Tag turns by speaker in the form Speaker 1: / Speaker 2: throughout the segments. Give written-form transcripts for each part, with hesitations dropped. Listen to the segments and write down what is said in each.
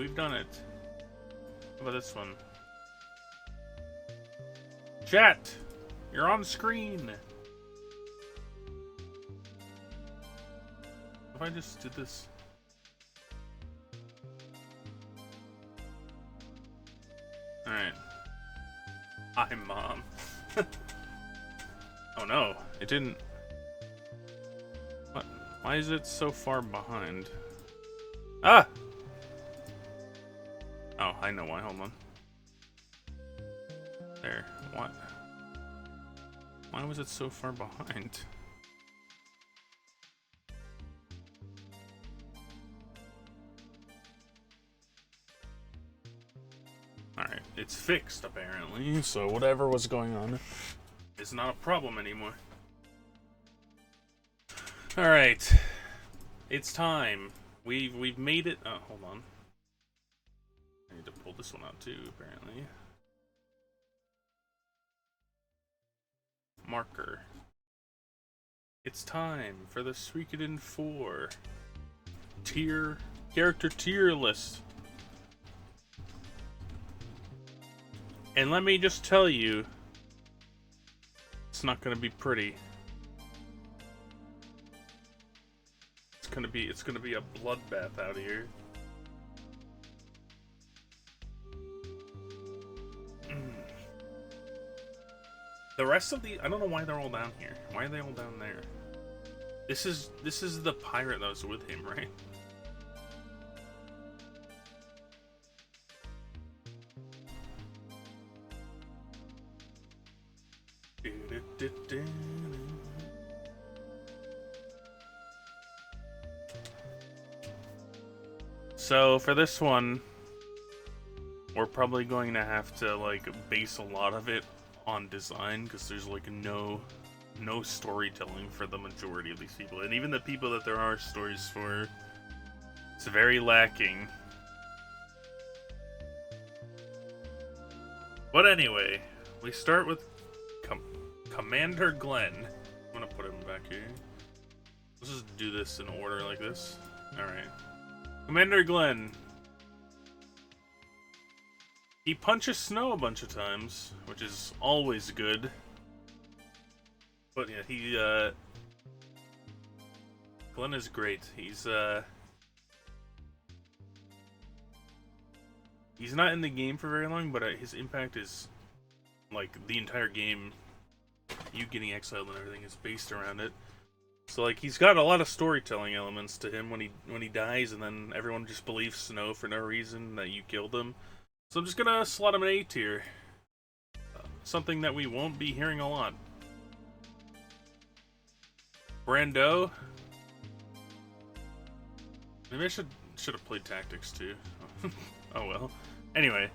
Speaker 1: we've done it. How about this one? Chat! You're on screen! If I just did this... Alright. Hi, Mom. Oh no, it didn't... What? Why is it so far behind? Ah! Oh, I know why, hold on. There, what? Why was it so far behind? Alright, it's fixed apparently, so whatever was going on is not a problem anymore. Alright. It's time. We've made it. Oh, hold on. I need to pull this one out too, apparently. Marker. It's time for the Suikoden 4 character tier list. And let me just tell you, it's not gonna be pretty. It's gonna be a bloodbath out here. The rest of the, I don't know why they're all down here. Why are they all down there? This is the pirate that was with him, right? So for this one, we're probably going to have to like base a lot of it on design, because there's like no storytelling for the majority of these people, and even the people that there are stories for, it's very lacking. But anyway, we start with Commander Glenn. I'm gonna put him back here. Let's just do this in order like this. Alright. Commander Glenn. He punches snow a bunch of times, which is always good. But yeah, Glenn is great. He's not in the game for very long, but his impact is, like, the entire game, you getting exiled and everything, is based around it. So, like, he's got a lot of storytelling elements to him when he dies, and then everyone just believes Snow for no reason that you killed him. So I'm just gonna slot him in A tier. Something that we won't be hearing a lot. Brando. Maybe I should have played Tactics too. Oh well. Anyway,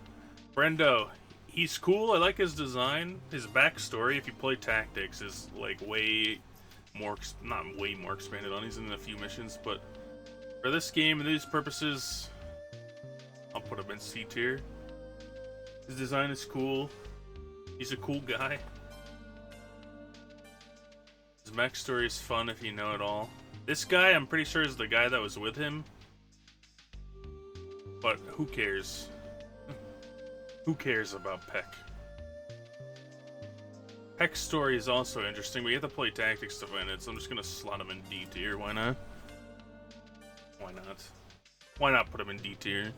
Speaker 1: Brando. He's cool. I like his design. His backstory, if you play Tactics, is like way more, not way more expanded on. He's in a few missions, but for this game and these purposes, I'll put him in C tier. His design is cool. He's a cool guy. His backstory is fun if you know it all. This guy, I'm pretty sure, is the guy that was with him. But who cares? Who cares about Peck? Peck's story is also interesting, but you have to play Tactics to find it, so I'm just gonna slot him in D tier. Why not? Why not? Why not put him in D tier?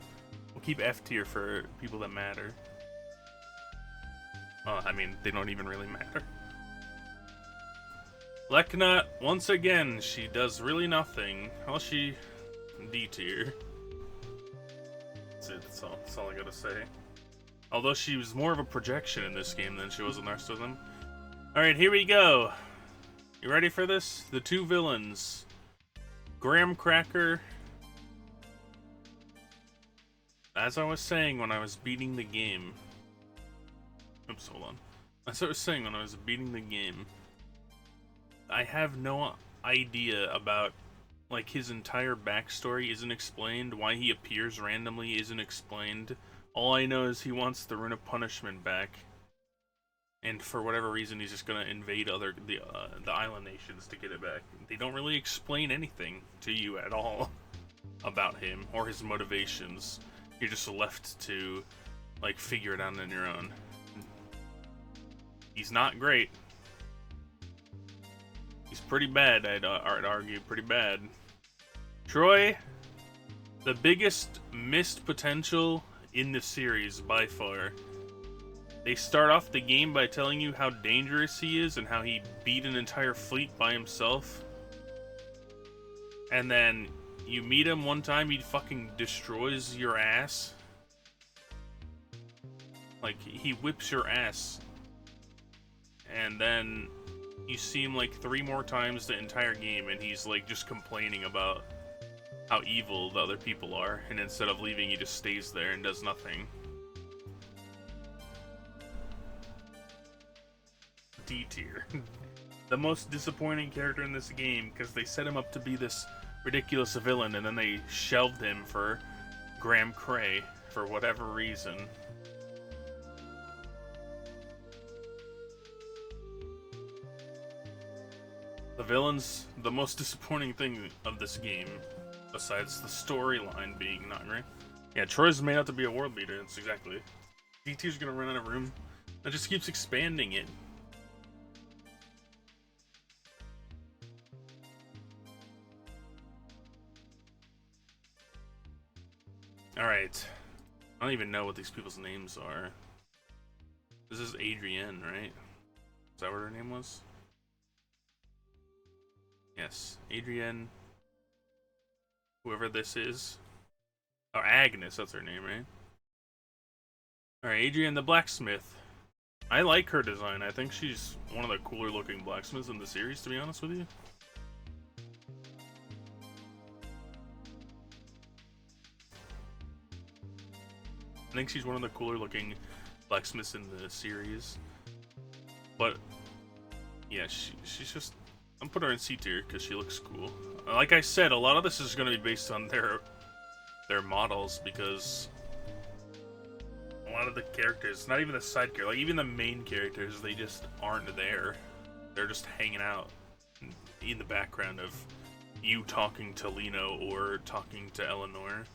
Speaker 1: We'll keep F tier for people that matter. I mean, they don't even really matter. Lekna, once again, she does really nothing. Well, she... D tier. That's it, that's all I gotta say. Although she was more of a projection in this game than she was in the rest of them. Alright, here we go. You ready for this? The two villains. Graham Cracker. As I was saying when I was beating the game... Oops, hold on. As I was saying when I was beating the game, I have no idea about, like, his entire backstory isn't explained. Why he appears randomly isn't explained. All I know is he wants the Rune of Punishment back, and for whatever reason he's just gonna invade the island nations to get it back. They don't really explain anything to you at all about him or his motivations. You're just left to, like, figure it out on your own. He's not great. He's pretty bad, I'd argue. Pretty bad. Troy, the biggest missed potential in the series by far. They start off the game by telling you how dangerous he is and how he beat an entire fleet by himself. And then you meet him one time, he fucking destroys your ass. Like, he whips your ass. And then you see him like 3 more times the entire game, and he's like just complaining about how evil the other people are. And instead of leaving, he just stays there and does nothing. D tier. The most disappointing character in this game, because they set him up to be this ridiculous villain, and then they shelved him for Graham Cray for whatever reason. The villain's the most disappointing thing of this game, besides the storyline being not great. Yeah, Troy's made out to be a world leader, that's exactly. D-tier's gonna run out of room. That just keeps expanding it. Alright. I don't even know what these people's names are. This is Adrienne, right? Is that what her name was? Yes, Adrienne. Whoever this is. Oh, Agnes, that's her name, right? Alright, Adrienne the blacksmith. I like her design. I think she's one of the cooler looking blacksmiths in the series, to be honest with you. I think she's one of the cooler looking blacksmiths in the series. But, yeah, she's just... I'm putting her in C tier because she looks cool. Like I said, a lot of this is going to be based on their models, because a lot of the characters, not even the side characters, like even the main characters, they just aren't there. They're just hanging out in the background of you talking to Lino or talking to Elenor.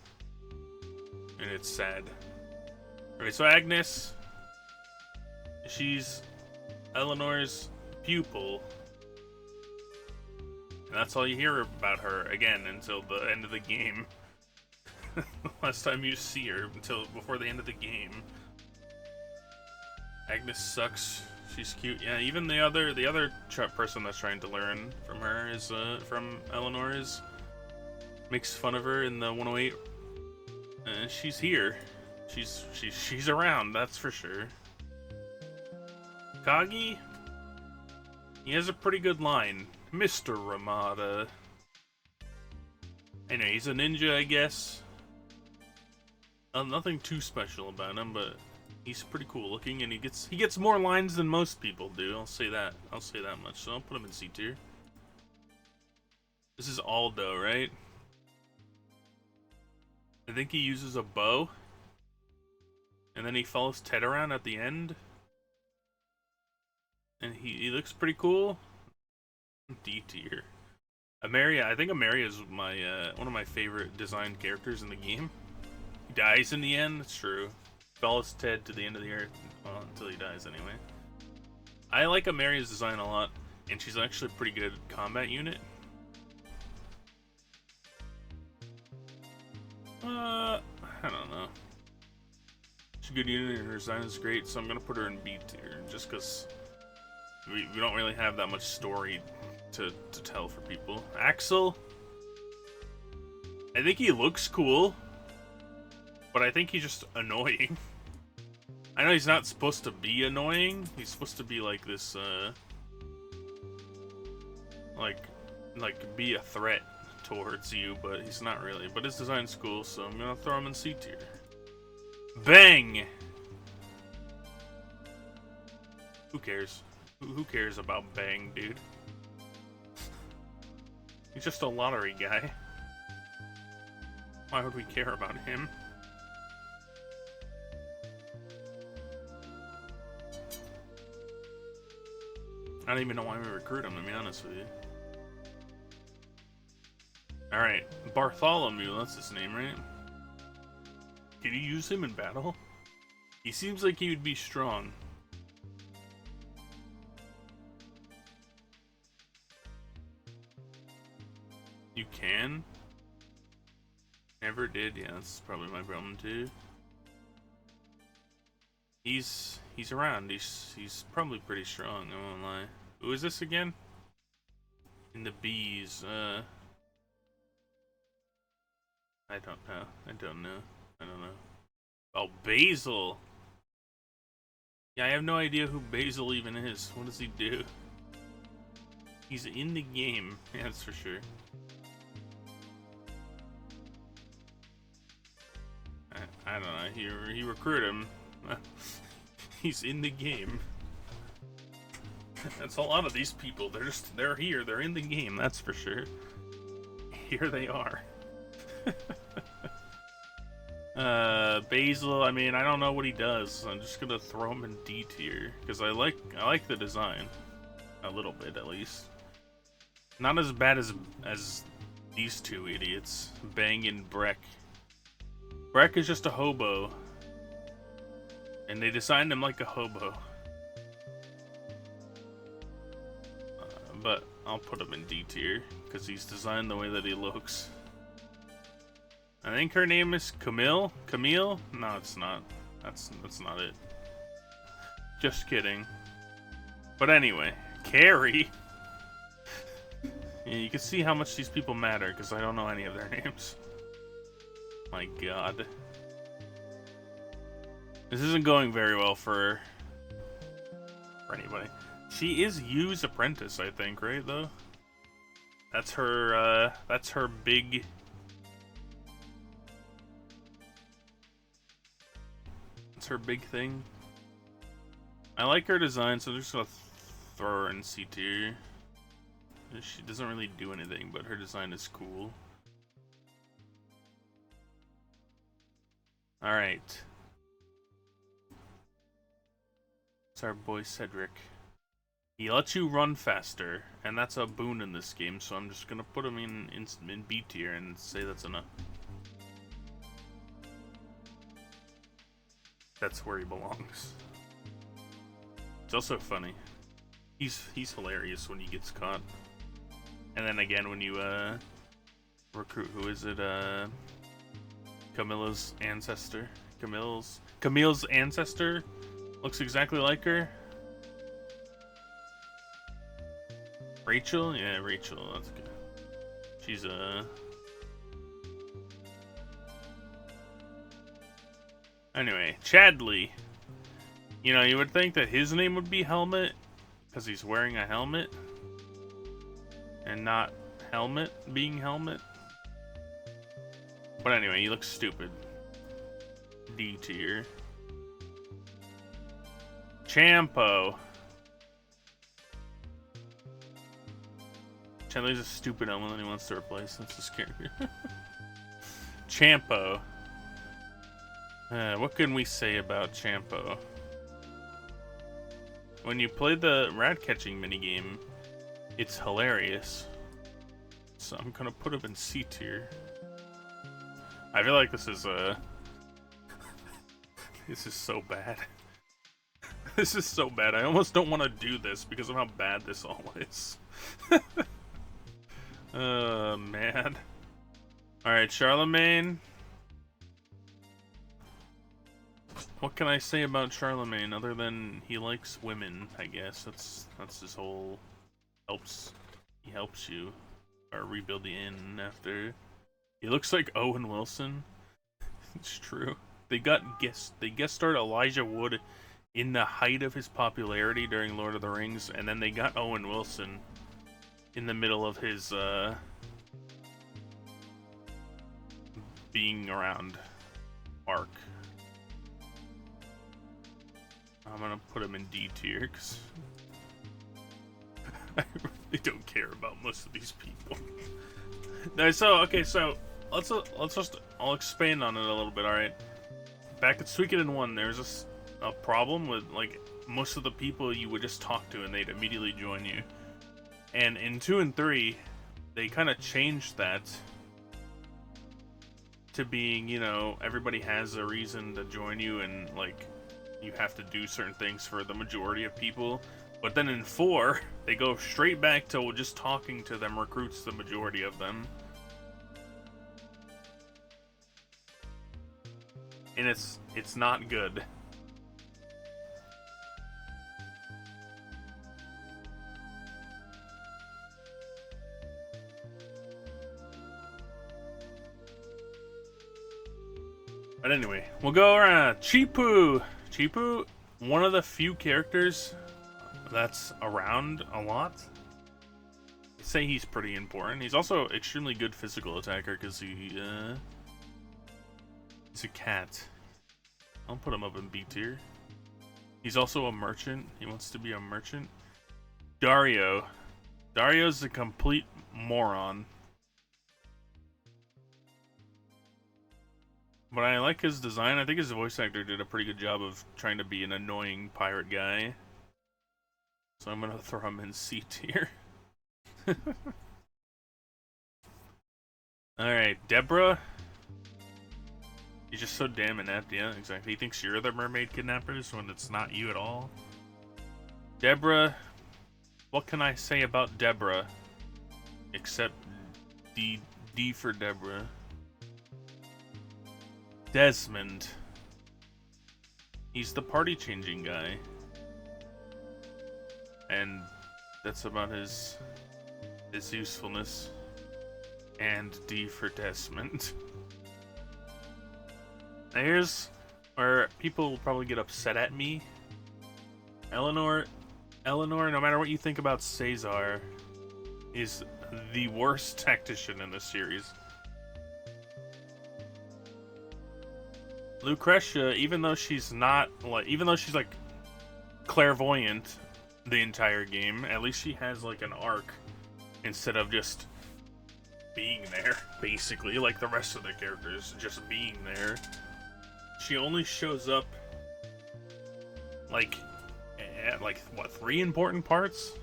Speaker 1: And it's sad. Okay, so Agnes, she's Eleanor's pupil. And that's all you hear about her, again, until the end of the game. Last time you see her, until before the end of the game. Agnes sucks. She's cute. Yeah, even the other person that's trying to learn from her is from Elenor is makes fun of her in the 108. She's here. She's around, that's for sure. Kagi, he has a pretty good line. Mr. Ramada. I know, he's a ninja, I guess. Nothing too special about him, but he's pretty cool looking, and he gets more lines than most people do. I'll say that much. So I'll put him in C tier. This is Aldo, right? I think he uses a bow, and then he follows Ted around at the end, and he looks pretty cool. D tier. Ameria, I think Ameria is my one of my favorite designed characters in the game. He dies in the end, that's true. Follows Ted to the end of the earth, well, until he dies anyway. I like Ameria's design a lot, and she's actually a pretty good combat unit. I don't know. She's a good unit, and her design is great, so I'm gonna put her in B tier, just because we don't really have that much story to tell for people. Axel, I think he looks cool, but I think he's just annoying. I know he's not supposed to be annoying. He's supposed to be like this, like be a threat towards you, but he's not really. But his design's cool, so I'm gonna throw him in C tier. Bang! Who cares? Who cares about Bang, dude? He's just a lottery guy. Why would we care about him? I don't even know why we recruit him, to be honest with you. Alright, Bartholomew, that's his name, right? Did you use him in battle? He seems like he would be strong. You can? Never did, yeah, that's probably my problem too. He's around, he's probably pretty strong, I won't lie. Who is this again? In the bees, I don't know. Oh, Basil! Yeah, I have no idea who Basil even is. What does he do? He's in the game, yeah, that's for sure. I don't know, he recruited him. He's in the game. That's a lot of these people. They're here, they're in the game, that's for sure. Here they are. Basil, I mean, I don't know what he does. I'm just gonna throw him in D tier because I like the design a little bit at least. Not as bad as these two idiots, Bang and Breck. Breck is just a hobo, and they designed him like a hobo. But I'll put him in D tier because he's designed the way that he looks. I think her name is Camille? Camille? No, it's not. That's not it. Just kidding. But anyway, Carrie. Yeah, you can see how much these people matter because I don't know any of their names. My god. This isn't going very well for anybody. She is Yu's apprentice, I think, right, though? That's her big... That's her big thing. I like her design, so I'm just gonna throw her in C tier. She doesn't really do anything, but her design is cool. Alright. It's our boy Cedric. He lets you run faster, and that's a boon in this game, so I'm just gonna put him in B tier and say that's enough. That's where he belongs. It's also funny. He's hilarious when he gets caught. And then again when you recruit, who is it? Camilla's ancestor. Camille's ancestor looks exactly like her. Rachel? Yeah, Rachel, that's good. She's Anyway, Chadley. You know, you would think that his name would be Helmet, because he's wearing a helmet. And not Helmet being Helmet. But anyway, he looks stupid. D tier. Champo. Chadley's a stupid element that he wants to replace. That's his character. Champo. What can we say about Champo? When you play the rat catching minigame, it's hilarious. So I'm gonna put him in C tier. I feel like this is this is so bad. This is so bad. I almost don't want to do this because of how bad this all is. Man. Alright, Charlemagne. What can I say about Charlemagne other than he likes women, I guess. That's his whole he helps you or rebuild the inn after. He looks like Owen Wilson. It's true. They guest starred Elijah Wood in the height of his popularity during Lord of the Rings, and then they got Owen Wilson in the middle of his being around arc. I'm gonna put him in D tier because I really don't care about most of these people. No, so okay, so I'll expand on it a little bit. All right, back at Suikoden 1, there's a problem with like most of the people you would just talk to and they'd immediately join you, and in 2 and 3, they kind of changed that to being, you know, everybody has a reason to join you, and like you have to do certain things for the majority of people. But then in 4, they go straight back to just talking to them recruits, the majority of them. And it's not good. But anyway, we'll go around. Chipu! Chipu, one of the few characters that's around a lot. I'd say he's pretty important. He's also extremely good physical attacker because he's a cat. I'll put him up in B tier. He's also a merchant. He wants to be a merchant. Dario. Dario's a complete moron. But I like his design. I think his voice actor did a pretty good job of trying to be an annoying pirate guy. So I'm gonna throw him in C tier. Alright, Deborah. He's just so damn inept, yeah, exactly. He thinks you're the mermaid kidnappers when it's not you at all. Deborah. What can I say about Deborah? Except D for Deborah. Desmond. He's the party-changing guy. And that's about his usefulness. And D for Desmond. Now here's where people will probably get upset at me. Elenor, no matter what you think about Caesar, is the worst tactician in this series. Lucretia, even though she's like clairvoyant the entire game, at least she has like an arc instead of just being there, basically, like the rest of the characters, just being there. She only shows up like at what, 3 important parts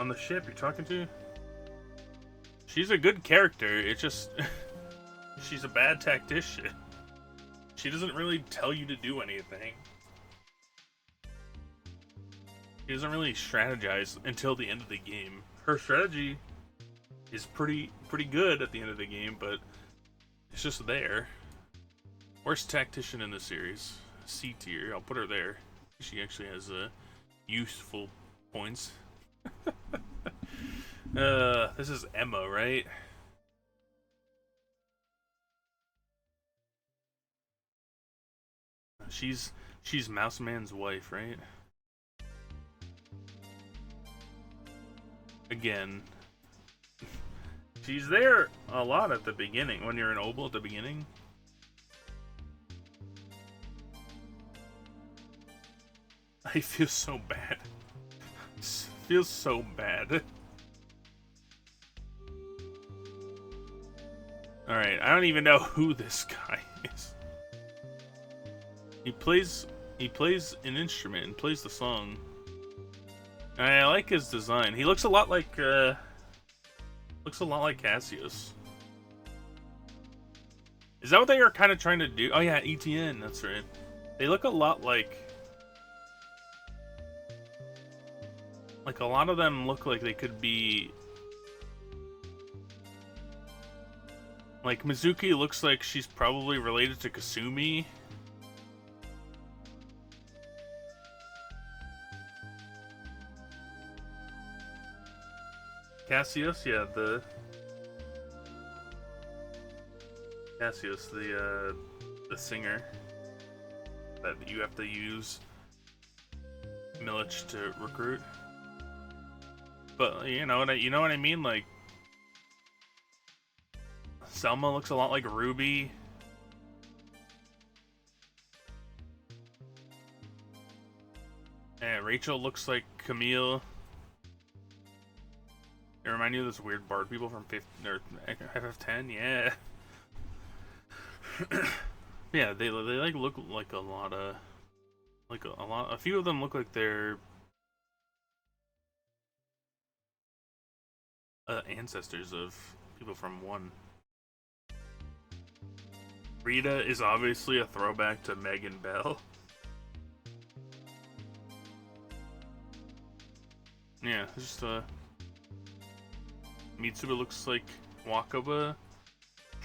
Speaker 1: on the ship you're talking to? She's a good character, it's just she's a bad tactician. She doesn't really tell you to do anything. She doesn't really strategize until the end of the game. Her strategy is pretty good at the end of the game, but it's just there. Worst tactician in the series. C tier. I'll put her there. She actually has useful points. This is Emma, right? She's Mouse Man's wife, right? Again. She's there a lot at the beginning, when you're in Obel at the beginning. I feel so bad. Feels so bad. Alright, I don't even know who this guy is. He plays an instrument and plays the song. I like his design. He looks a lot like Cassius. Is that what they are kind of trying to do? Oh yeah, ETN, that's right. They look a lot like a lot of them look like they could be like Mizuki looks like she's probably related to Kasumi. Cassius, yeah, the singer that you have to use Milich to recruit. But you know what I mean? Like Selma looks a lot like Ruby. And Rachel looks like Camille. They remind you of those weird bard people from FF10, yeah. Yeah, they like look like a lot of a few of them look like they're ancestors of people from 1. Rita is obviously a throwback to Megan Bell. Yeah, just Mitsuba looks like Wakaba.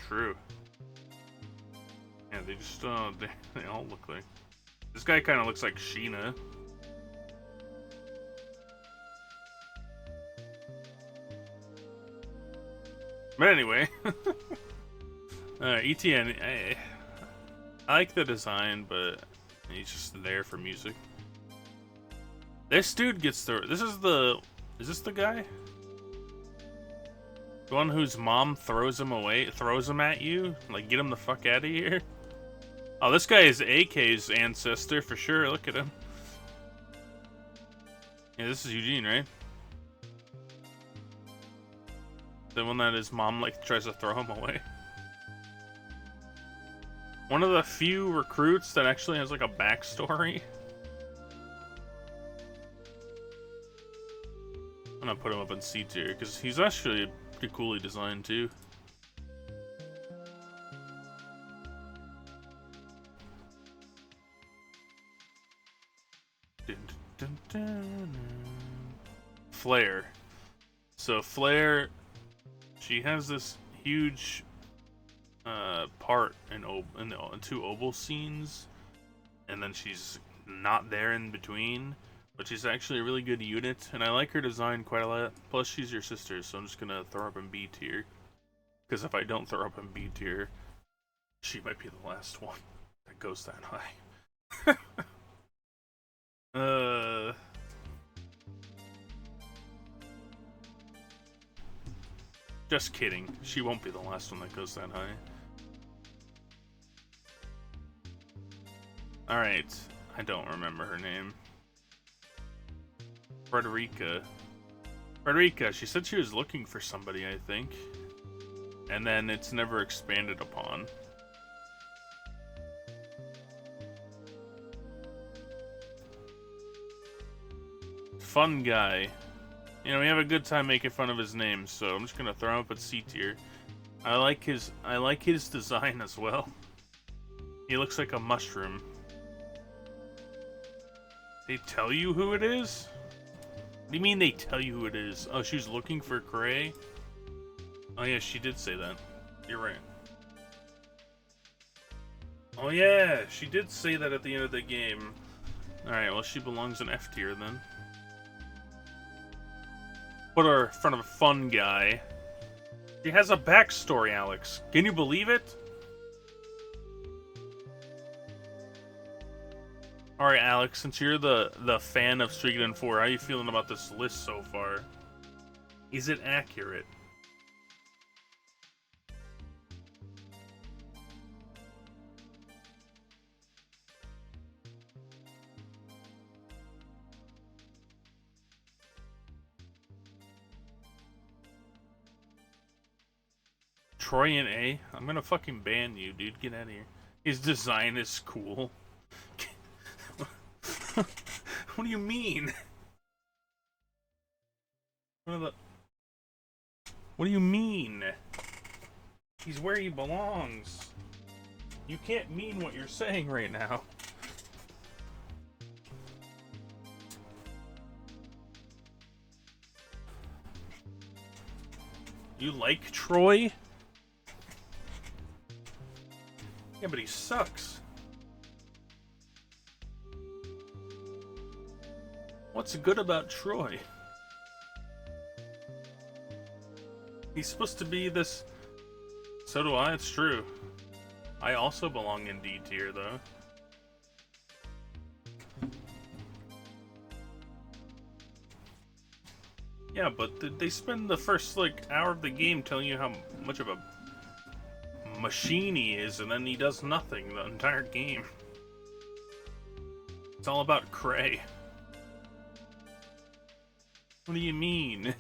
Speaker 1: True. Yeah, they just they all look like. This guy kind of looks like Sheena. But anyway, ETN. I like the design, but he's just there for music. This dude gets the. Is this the guy? The one whose mom throws him away, throws him at you? Like, get him the fuck out of here? Oh, this guy is AK's ancestor for sure. Look at him. Yeah, this is Eugene, right? The one that his mom, like, tries to throw him away. One of the few recruits that actually has, like, a backstory. I'm gonna put him up in C tier, because he's actually pretty coolly designed, too. Flare. So Flare, she has this huge part in two Obel scenes, and then she's not there in between, but she's actually a really good unit, and I like her design quite a lot. Plus, she's your sister, so I'm just gonna throw her up in B tier, because if I don't throw her up in B tier, she might be the last one that goes that high. Just kidding. She won't be the last one that goes that high. Alright. I don't remember her name. Frederica. Frederica, she said she was looking for somebody, I think. And then it's never expanded upon. Fun guy. You know, we have a good time making fun of his name, so I'm just gonna throw him up at C tier. I like his design as well. He looks like a mushroom. They tell you who it is? What do you mean they tell you who it is? Oh, she was looking for Gray? Oh yeah, she did say that. You're right. Oh yeah, she did say that at the end of the game. Alright, well she belongs in F tier then. Put her in front of a fun guy. She has a backstory, Alex. Can you believe it? Alright, Alex, since you're the fan of Suikoden 4, how are you feeling about this list so far? Is it accurate? Troy in A? I'm gonna fucking ban you, dude. Get out of here. His design is cool. What do you mean? What do you mean? He's where he belongs. You can't mean what you're saying right now. You like Troy? Yeah, but he sucks. What's good about Troy? He's supposed to be this... So do I, it's true. I also belong in D tier, though. Yeah, but they spend the first, like, hour of the game telling you how much of a machine he is, and then he does nothing the entire game. It's all about Cray. What do you mean?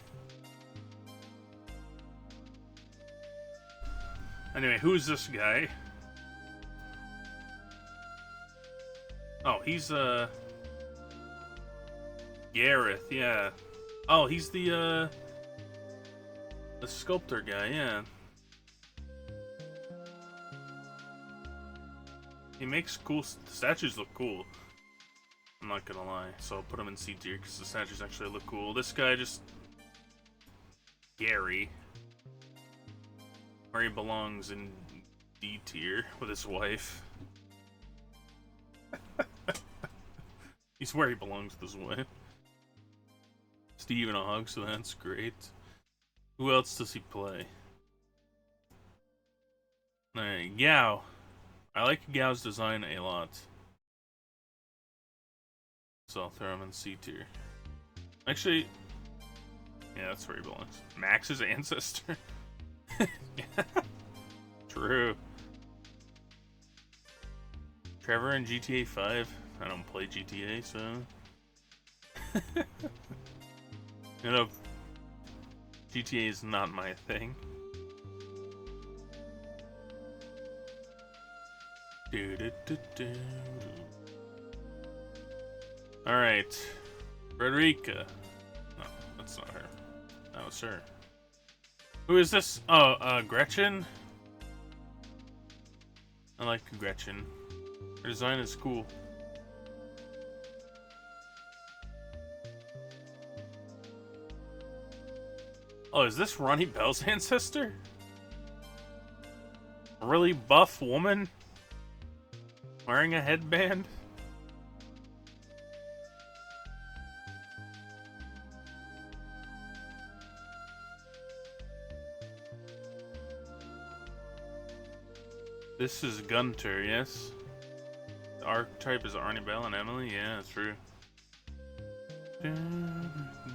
Speaker 1: Anyway, who's this guy? Oh, he's, Gareth, yeah. Oh, he's the sculptor guy, yeah. He makes cool the statues look cool. I'm not gonna lie, so I'll put him in C tier because the statues actually look cool. This guy just Gary, where he belongs in D tier with his wife. He's where he belongs with his wife. Steve and a hug, so that's great. Who else does he play? Alright, Gao. I like Gao's design a lot. So I'll throw him in C tier. Actually, yeah, that's where he belongs. Max's ancestor. True. Trevor in GTA 5. I don't play GTA, so... You know, GTA is not my thing. Alright. Frederica. No, that's not her. That was her. Who is this? Oh, Gretchen? I like Gretchen. Her design is cool. Oh, is this Ronnie Bell's ancestor? A really buff woman? Wearing a headband? This is Gunter, yes? The archetype is Arnie Bell and Emily? Yeah, that's true.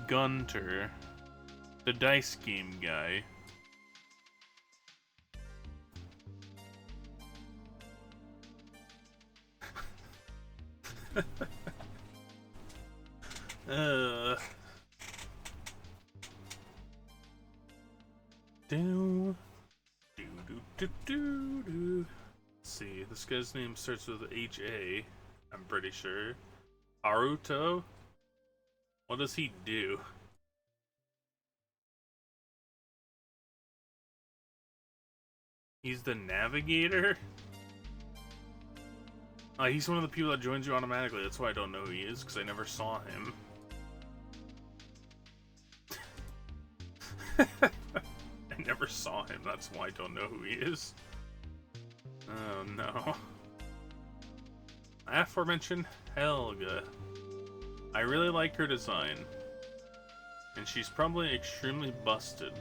Speaker 1: Gunter. The dice game guy. Let's see, this guy's name starts with H-A, I'm pretty sure. Haruto? What does he do? He's the navigator? He's one of the people that joins you automatically. That's why I don't know who he is, because I never saw him. I never saw him, that's why I don't know who he is. Oh no. Aforementioned Helga. I really like her design. And she's probably extremely busted.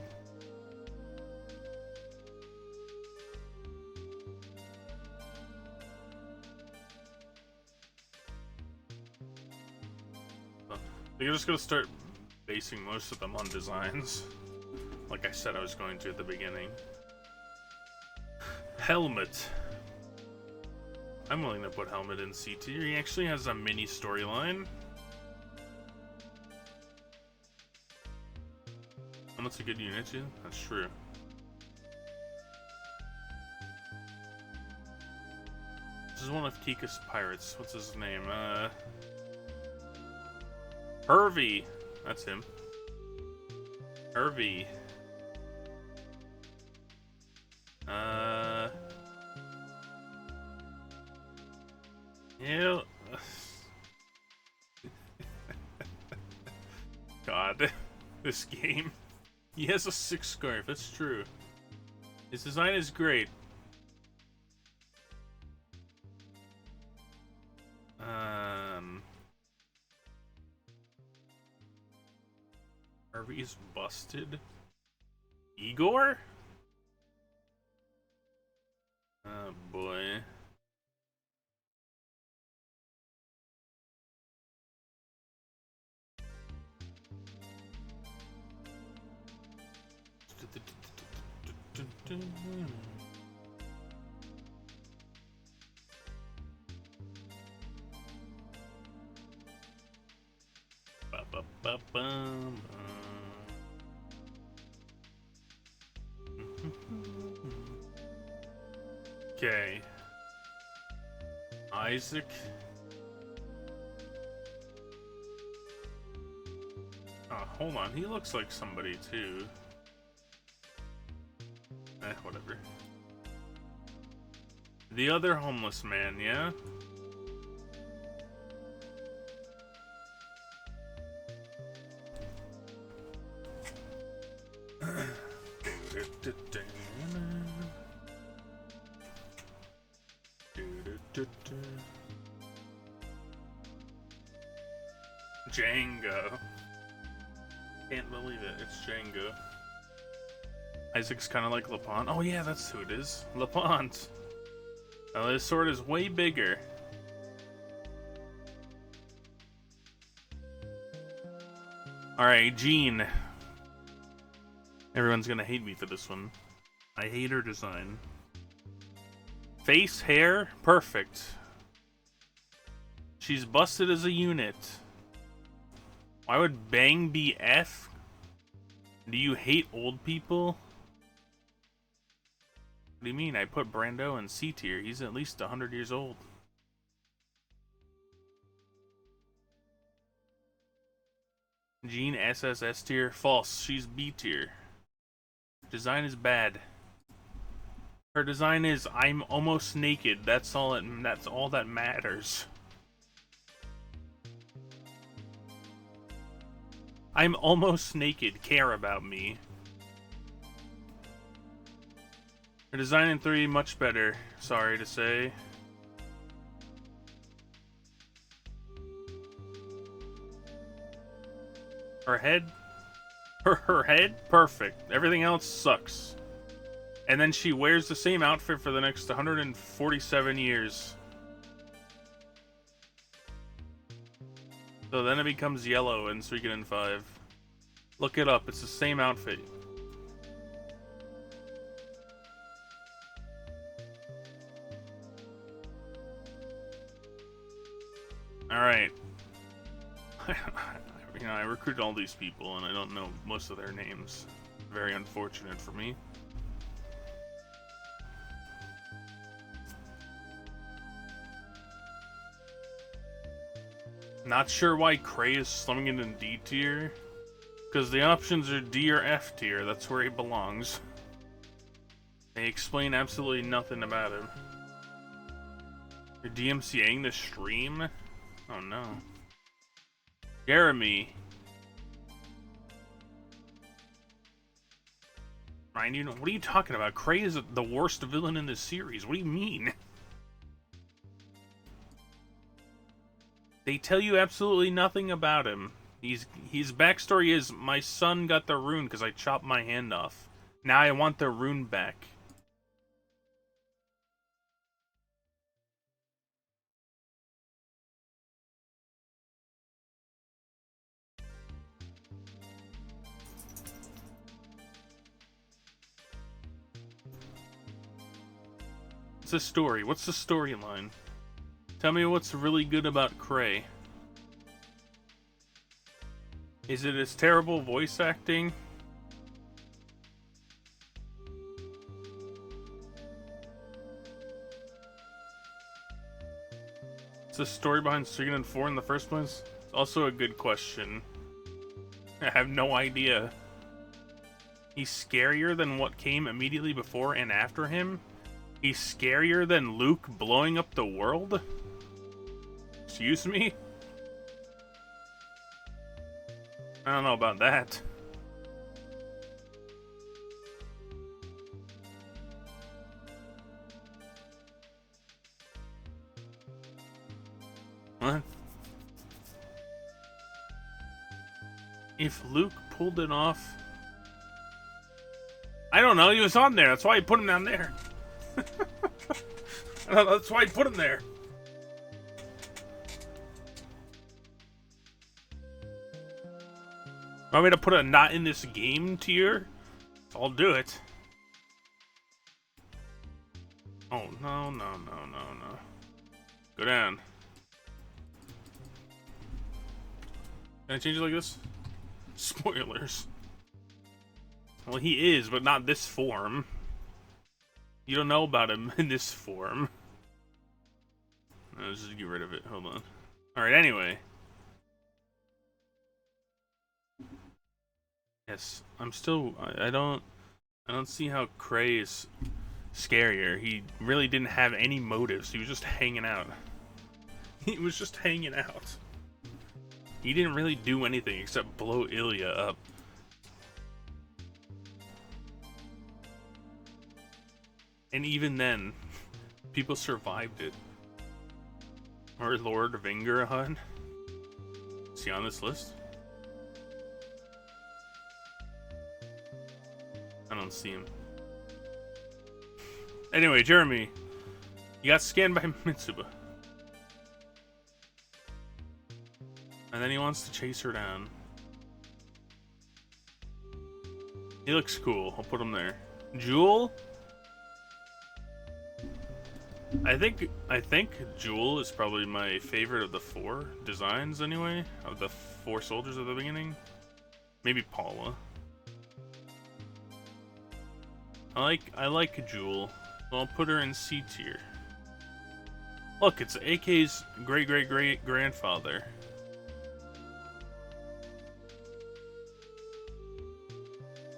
Speaker 1: You're just gonna start basing most of them on designs. Like I said I was going to at the beginning. Helmet. I'm willing to put Helmet in C tier. He actually has a mini storyline. Helmet's a good unit too. That's true. This is one of Kika's pirates. What's his name? Hervey. That's him. Hervey. Ew. God. This game. He has a 6 scarf, that's true. His design is great. Harvey's busted. Igor? Oh boy. Okay. Isaac. Oh, hold on. He looks like somebody too. Whatever. The other homeless man, yeah? Django. Can't believe it, it's Django. Isaac's kind of like LaPont. Oh yeah, that's who it is. LaPont. Now this sword is way bigger. Alright, Jean. Everyone's gonna hate me for this one. I hate her design. Face, hair, perfect. She's busted as a unit. Why would Bang be F? Do you hate old people? What do you mean? I put Brando in C tier. He's at least 100 years old. Jean SS tier. False. She's B tier. Design is bad. Her design is I'm almost naked. That's all that matters. I'm almost naked. Care about me. Her design in 3 much better. Sorry to say. Her head? Her head? Perfect. Everything else sucks. And then she wears the same outfit for the next 147 years. So then it becomes yellow in Suikoden 5. Look it up, it's the same outfit. Alright. You know, I recruited all these people and I don't know most of their names. Very unfortunate for me. Not sure why Cray is slumming it in D tier. Because the options are D or F tier. That's where he belongs. They explain absolutely nothing about him. You're DMCAing the stream? Oh no. Jeremy. Ryan, you know, what are you talking about? Cray is the worst villain in this series. What do you mean? They tell you absolutely nothing about him. His backstory is, my son got the rune because I chopped my hand off. Now I want the rune back. What's the story? What's the storyline? Tell me what's really good about Cray. Is it his terrible voice acting? What's the story behind Suikoden 4 in the first place? It's also a good question. I have no idea. He's scarier than what came immediately before and after him? He's scarier than Luke blowing up the world? Excuse me? I don't know about that. What? If Luke pulled it off... I don't know, he was on there. That's why I put him down there. That's why I put him there. Want me to put a not in this game tier? I'll do it. Oh, no. Go down. Can I change it like this? Spoilers. Well, he is, but not this form. You don't know about him in this form. Let's just get rid of it. Hold on. Alright, anyway. Yes, I'm still... I don't see how Cray is scarier. He really didn't have any motives. He was just hanging out. He was just hanging out. He didn't really do anything except blow Ilya up. And even then, people survived it. Or Lord Vingerhut. Is he on this list? I don't see him. Anyway, Jeremy, you got scanned by Mitsuba. And then he wants to chase her down. He looks cool. I'll put him there. Jewel? I think Jewel is probably my favorite of the 4 designs anyway. Of the 4 soldiers at the beginning. Maybe Paula. I like Jewel. So I'll put her in C tier. Look, it's AK's great-great-great-grandfather.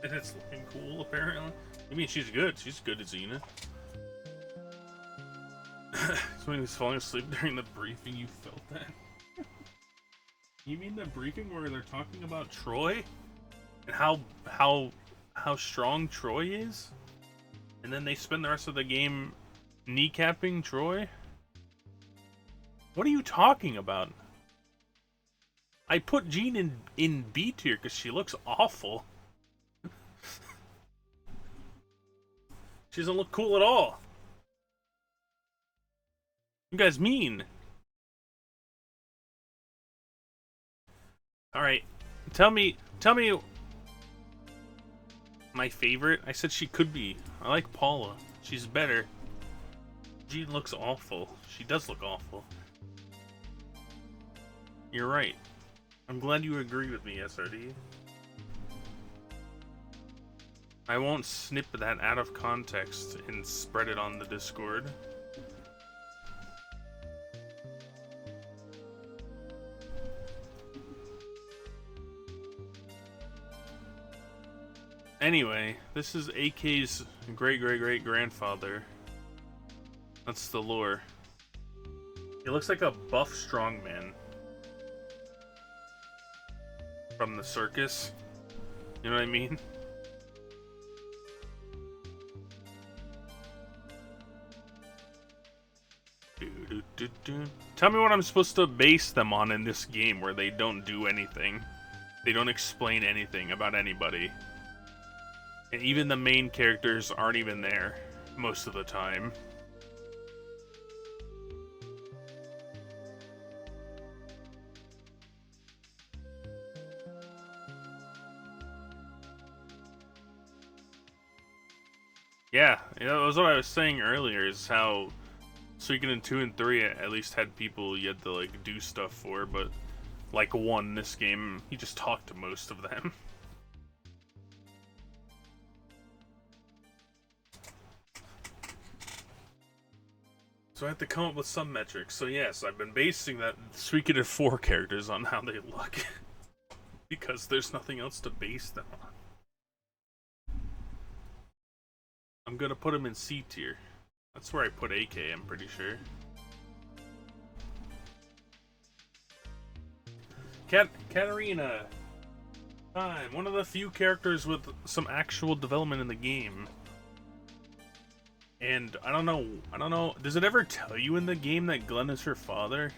Speaker 1: And it's looking cool, apparently. I mean, she's good. She's good as Xena. So when he was falling asleep during the briefing, you felt that? You mean the briefing where they're talking about Troy? And how strong Troy is? And then they spend the rest of the game kneecapping Troy? What are you talking about? I put Jean in B tier because she looks awful. She doesn't look cool at all. You guys mean? Alright. Tell me my favorite. I said she could be. I like Paula. She's better. Jean looks awful. She does look awful. You're right. I'm glad you agree with me, SRD. I won't snip that out of context and spread it on the Discord. Anyway, this is AK's great-great-great-grandfather. That's the lore. He looks like a buff strongman. From the circus. You know what I mean? Tell me what I'm supposed to base them on in this game where they don't do anything. They don't explain anything about anybody. And even the main characters aren't even there most of the time. Yeah, that was what I was saying earlier, is how Suikoden 2 and 3 at least had people you had to like do stuff for, but like 1 this game, you just talked to most of them. So I have to come up with some metrics. So yes, I've been basing that Suikoden 4 characters on how they look. Because there's nothing else to base them on. I'm gonna put them in C tier. That's where I put AK, I'm pretty sure. Katarina! Time! One of the few characters with some actual development in the game. And I don't know, does it ever tell you in the game that Glenn is her father?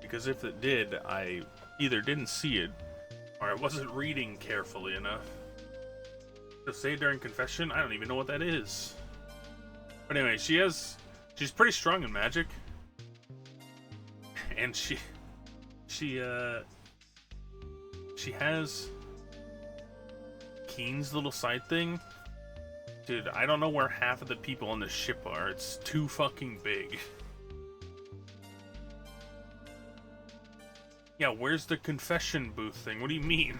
Speaker 1: Because if it did, I either didn't see it, or I wasn't reading carefully enough. To say during confession? I don't even know what that is. But anyway, she's pretty strong in magic. And she has Keen's little side thing. Dude, I don't know where half of the people on the ship are. It's too fucking big. Yeah, where's the confession booth thing? What do you mean?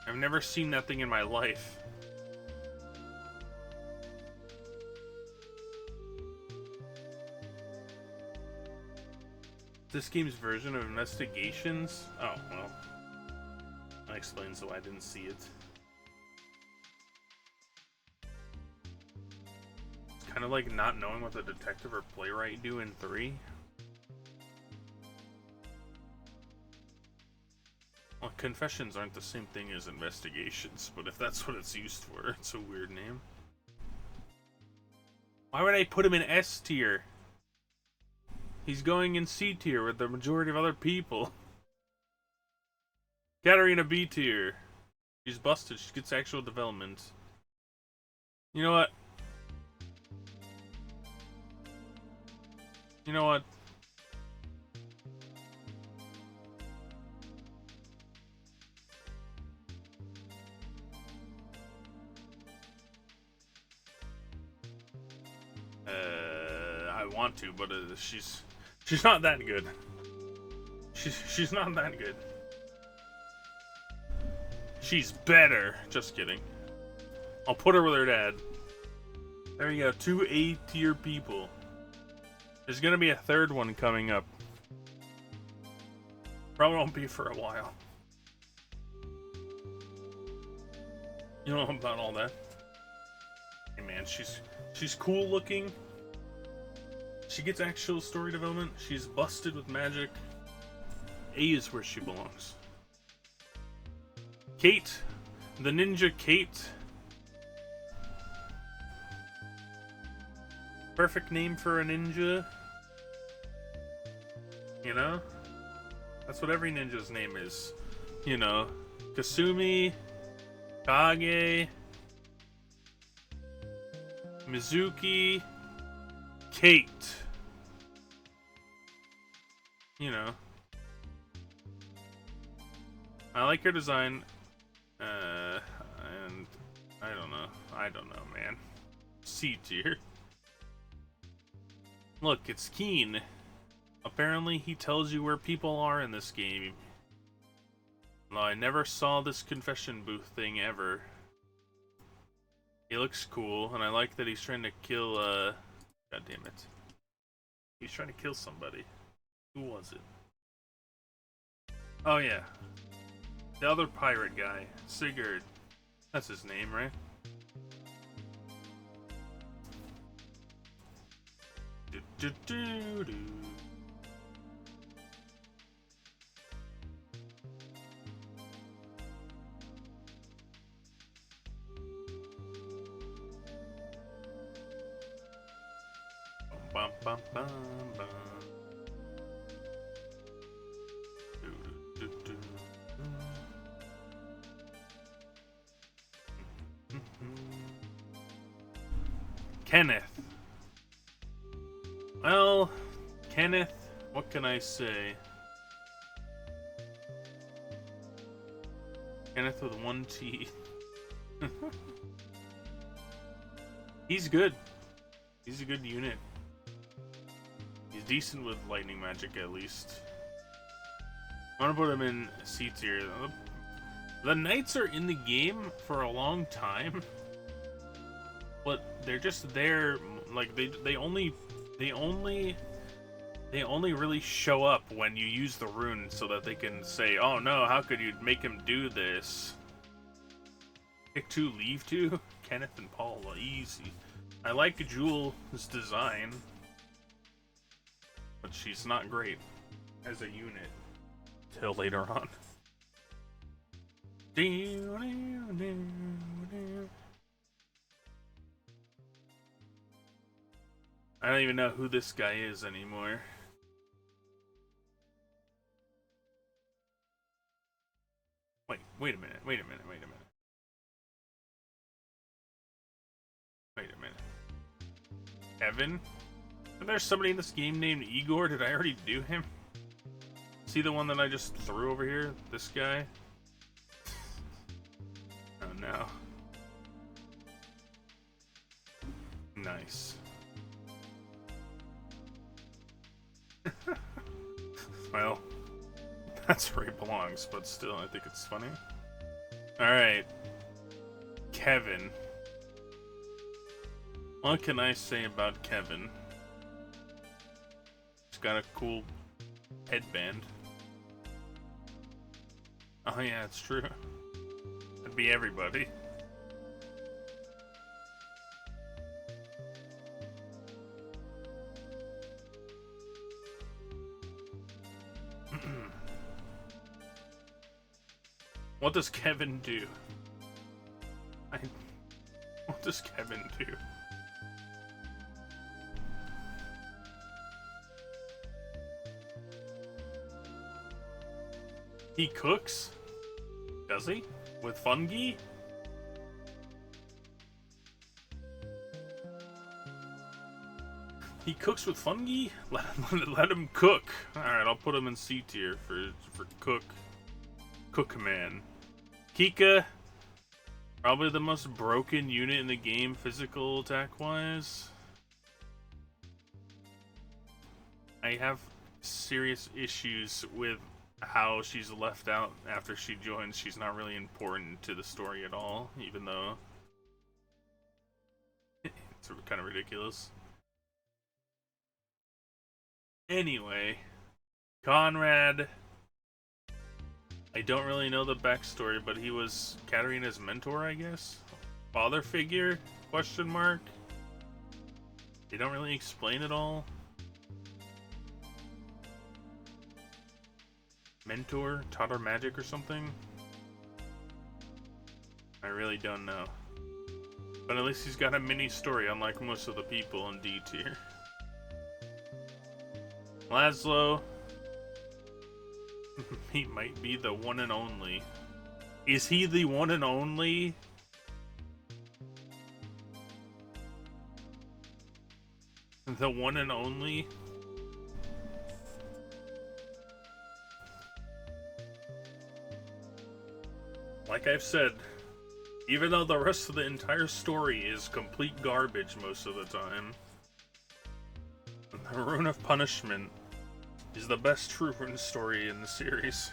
Speaker 1: I've never seen that thing in my life. This game's version of investigations? Oh, well. That explains why I didn't see it. It's kind of like not knowing what the detective or playwright do in 3. Well, confessions aren't the same thing as investigations, but if that's what it's used for, it's a weird name. Why would I put him in S tier? He's going in C tier with the majority of other people. Katarina B tier. She's busted. She gets actual development. You know what? You know what? I want to, but she's not that good. She's not that good. She's better. Just kidding. I'll put her with her dad. There you go. 2 A tier people. There's gonna be a third one coming up. Probably won't be for a while. You know about all that? Hey man, she's cool looking. She gets actual story development. She's busted with magic. A is where she belongs. Kate, the ninja Kate. Perfect name for a ninja. You know? That's what every ninja's name is. You know, Kasumi, Kage, Mizuki, Kate. You know. I like her design. And I don't know, man. C tier. Look, it's Keen. Apparently he tells you where people are in this game. No, I never saw this confession booth thing ever. He looks cool, and I like that he's trying to kill, God damn it. He's trying to kill somebody. Who was it? Oh yeah. The other pirate guy. Sigurd. That's his name, right? Do, do, do, do. Bum, bum, bum, bum. Do, do, do, do. Kenneth. Well, Kenneth, what can I say? Kenneth with 1 T. He's good. He's a good unit. He's decent with lightning magic, at least. I'm gonna put him in C tier. The knights are in the game for a long time, but they're just there. Like they only really show up when you use the rune, so that they can say, "Oh no, how could you make him do this?" Pick 2, leave 2. Kenneth and Paula, easy. I like Jewel's design, but she's not great as a unit till later on. I don't even know who this guy is anymore. Wait a minute. Wait a minute. Evan? And there's somebody in this game named Igor. Did I already do him? See the one that I just threw over here? This guy? Oh no. Nice. Well, that's where he belongs, but still, I think it's funny. Alright. Kevin. What can I say about Kevin? He's got a cool Headband. Oh yeah, it's true. It'd be everybody. What does Kevin do? What does Kevin do? He cooks? Does he? With fungi? He cooks with fungi? Let him cook. Alright, I'll put him in C tier for cook. Cook man. Kika, probably the most broken unit in the game, physical attack wise. I have serious issues with how she's left out after she joins. She's not really important to the story at all, even though it's kind of ridiculous. Anyway, Conrad. I don't really know the backstory, but he was Katarina's mentor, I guess? Father figure? Question mark? They don't really explain it all. Mentor? Taught her magic or something? I really don't know. But at least he's got a mini story, unlike most of the people in D tier. Lazlo. He might be the one and only. Is he the one and only? The one and only? Like I've said, even though the rest of the entire story is complete garbage most of the time, the Rune of Punishment is the best true rune story in the series.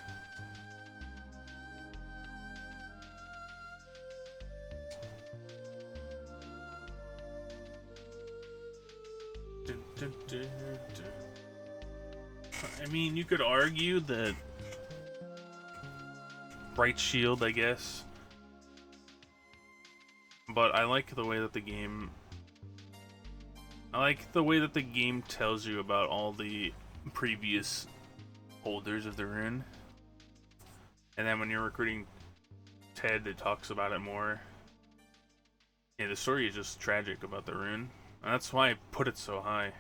Speaker 1: I mean, you could argue that Bright Shield, I guess, but I like the way that the game tells you about all the previous holders of the rune, and then when you're recruiting Ted, it talks about it more. Yeah, the story is just tragic about the rune, and that's why I put it so high.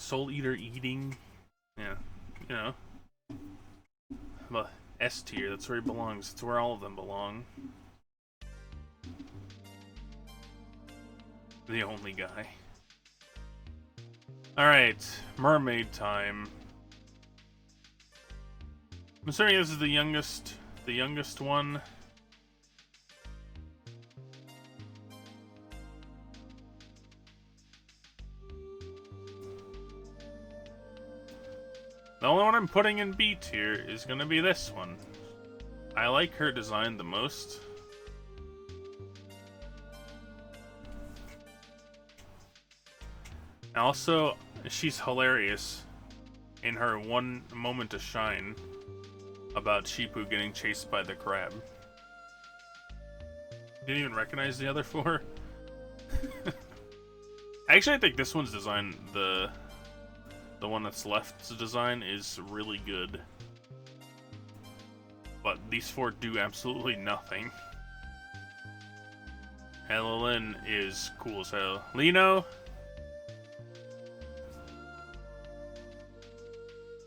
Speaker 1: Soul Eater eating, yeah, you know, the S tier. That's where he belongs. It's where all of them belong. The only guy. Alright, mermaid time. I'm assuming this is the youngest one. The only one I'm putting in B tier is gonna be this one. I like her design the most. Also, she's hilarious in her one moment to shine about Shipu getting chased by the crab. Didn't even recognize the other four. Actually, I think this one's design, the one that's left's design, is really good. But these four do absolutely nothing. Helen is cool as hell. Lino.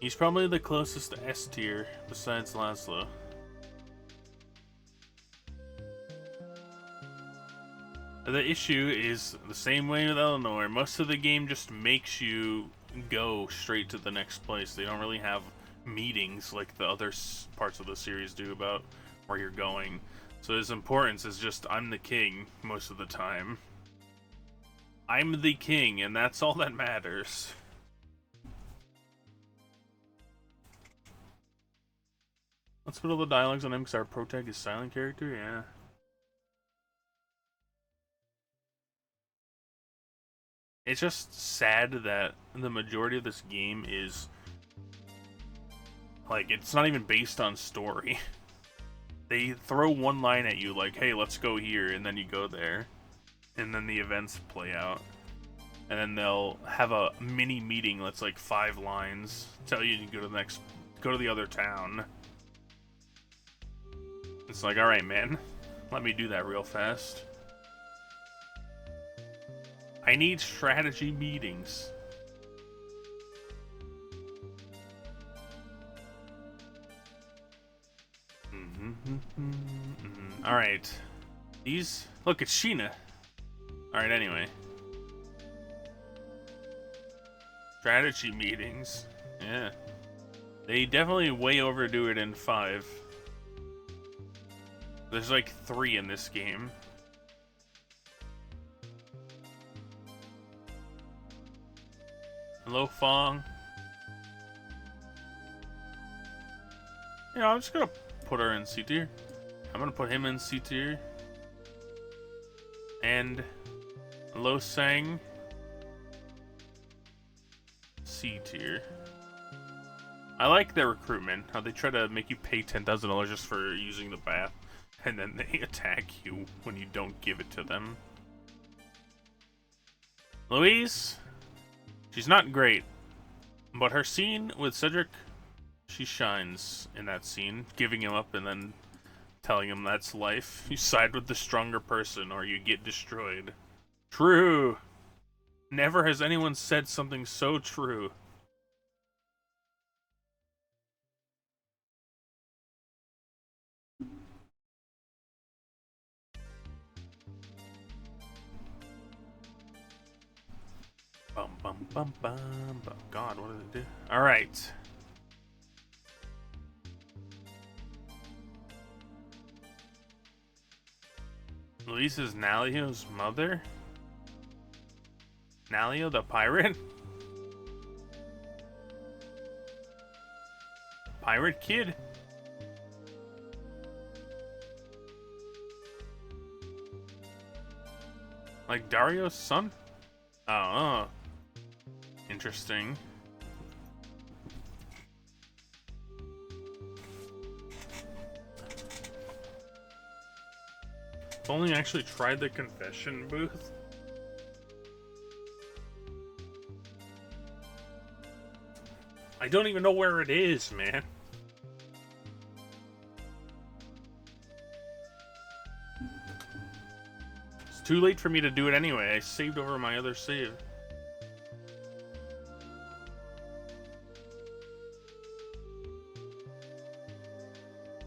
Speaker 1: He's probably the closest to S tier besides Lazlo. The issue is the same way with Elenor. Most of the game just makes you go straight to the next place. They don't really have meetings like the other parts of the series do about where you're going. So his importance is just, I'm the king most of the time. I'm the king, and that's all that matters. Let's put all the dialogues on him because our protag is silent character, yeah. it's just sad that the majority of this game is like, it's not even based on story. They throw one line at you like, hey, let's go here, and then you go there. And then the events play out. And then they'll have a mini meeting that's like 5 lines, tell you to go to the other town. It's like, alright, man, let me do that real fast. I need strategy meetings. Alright. These... Look, it's Sheena. Alright, anyway. Strategy meetings. Yeah. They definitely way overdo it in 5. There's like 3 in this game. Hello, Fong. Yeah, I'm just gonna put her in C tier. I'm gonna put him in C tier. And Lo Sang, C tier. I like their recruitment, how they try to make you pay $10,000 just for using the bath, and then they attack you when you don't give it to them. Louise, she's not great, but her scene with Cedric, she shines in that scene, giving him up and then telling him that's life. You side with the stronger person or you get destroyed. True. Never has anyone said something so true. Bum bum bum bum bum. God, what did it do? All right. Luis is Nalio's mother? Nalio the pirate? Pirate kid? Like Dario's son? Oh, interesting. If only I actually tried the confession booth. I don't even know where it is, man. It's too late for me to do it anyway. I saved over my other save.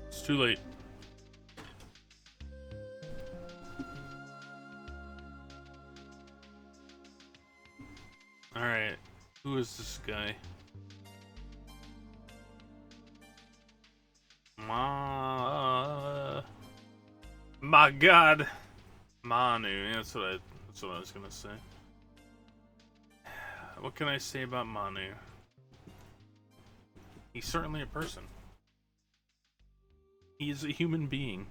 Speaker 1: It's too late. Alright, who is this guy? My God, Manu. That's what I was gonna say. What can I say about Manu? He's certainly a person. He is a human being.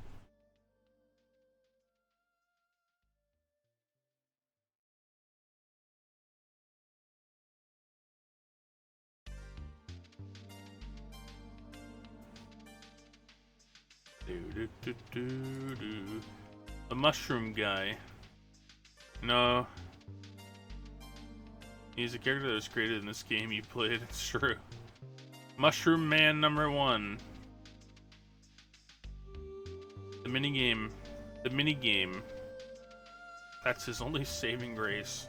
Speaker 1: The mushroom guy. No. He's a character that was created in this game you played. It's true. Mushroom Man #1. The minigame. The minigame. That's his only saving grace.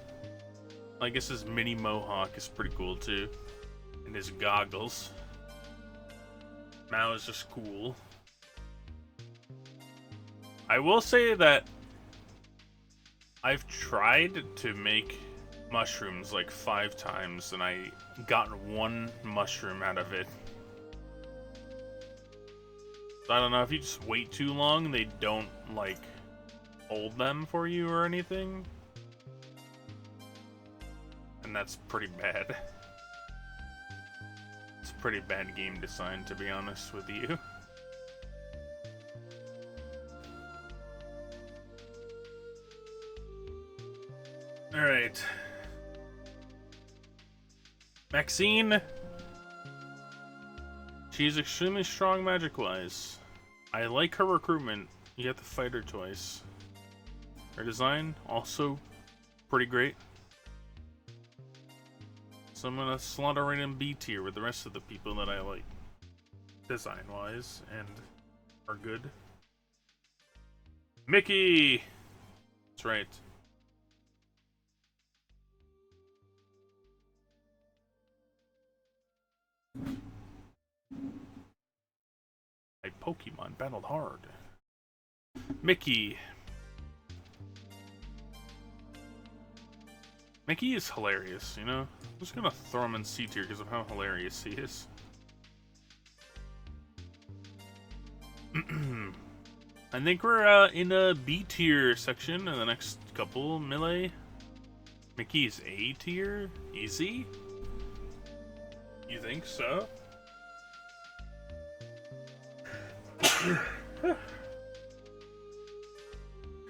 Speaker 1: I guess his mini mohawk is pretty cool too. And his goggles. Mao is just cool. I will say that I've tried to make mushrooms like 5 times and I got 1 mushroom out of it. So I don't know, if you just wait too long, they don't like hold them for you or anything. And that's pretty bad. It's pretty bad game design, to be honest with you. Alright. Maxine! She's extremely strong magic-wise. I like her recruitment. You have to fight her twice. Her design, also pretty great. So I'm gonna slot her right in B tier with the rest of the people that I like. Design-wise, and are good. Mickey! That's right. My Pokemon battled hard. Mickey. Mickey is hilarious, you know? I'm just gonna throw him in C tier because of how hilarious he is. I think we're in a B tier section in the next couple. Melee. Mickey's A tier? Easy? You think so?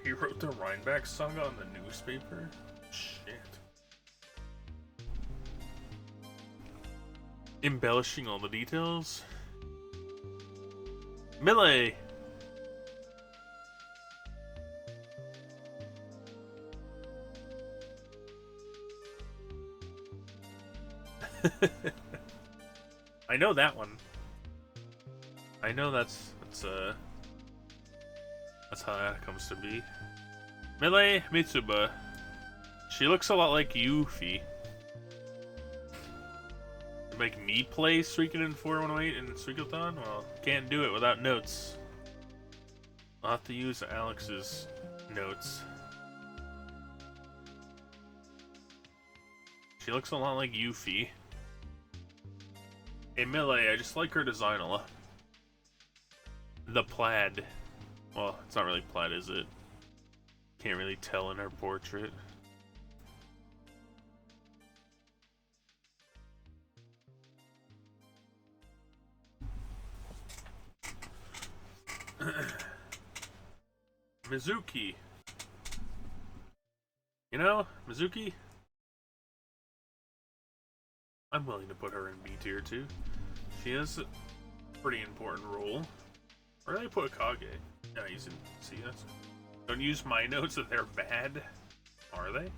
Speaker 1: He wrote the Rhineback saga on the newspaper? Shit. Embellishing all the details? Melee! I know that one. I know that's how that comes to be. Melee Mitsuba. She looks a lot like Yuffie. Make me play Suikoden 418 and Suikoden? Well, can't do it without notes. I'll have to use Alex's notes. She looks a lot like Yuffie. Hey, Melee, I just like her design a lot. The plaid. Well, it's not really plaid, is it? Can't really tell in her portrait. Mizuki. You know, Mizuki? I'm willing to put her in B tier too. She has a pretty important role. Where did I put Kage? No, he's in CS. Don't use my notes that they're bad. Are they?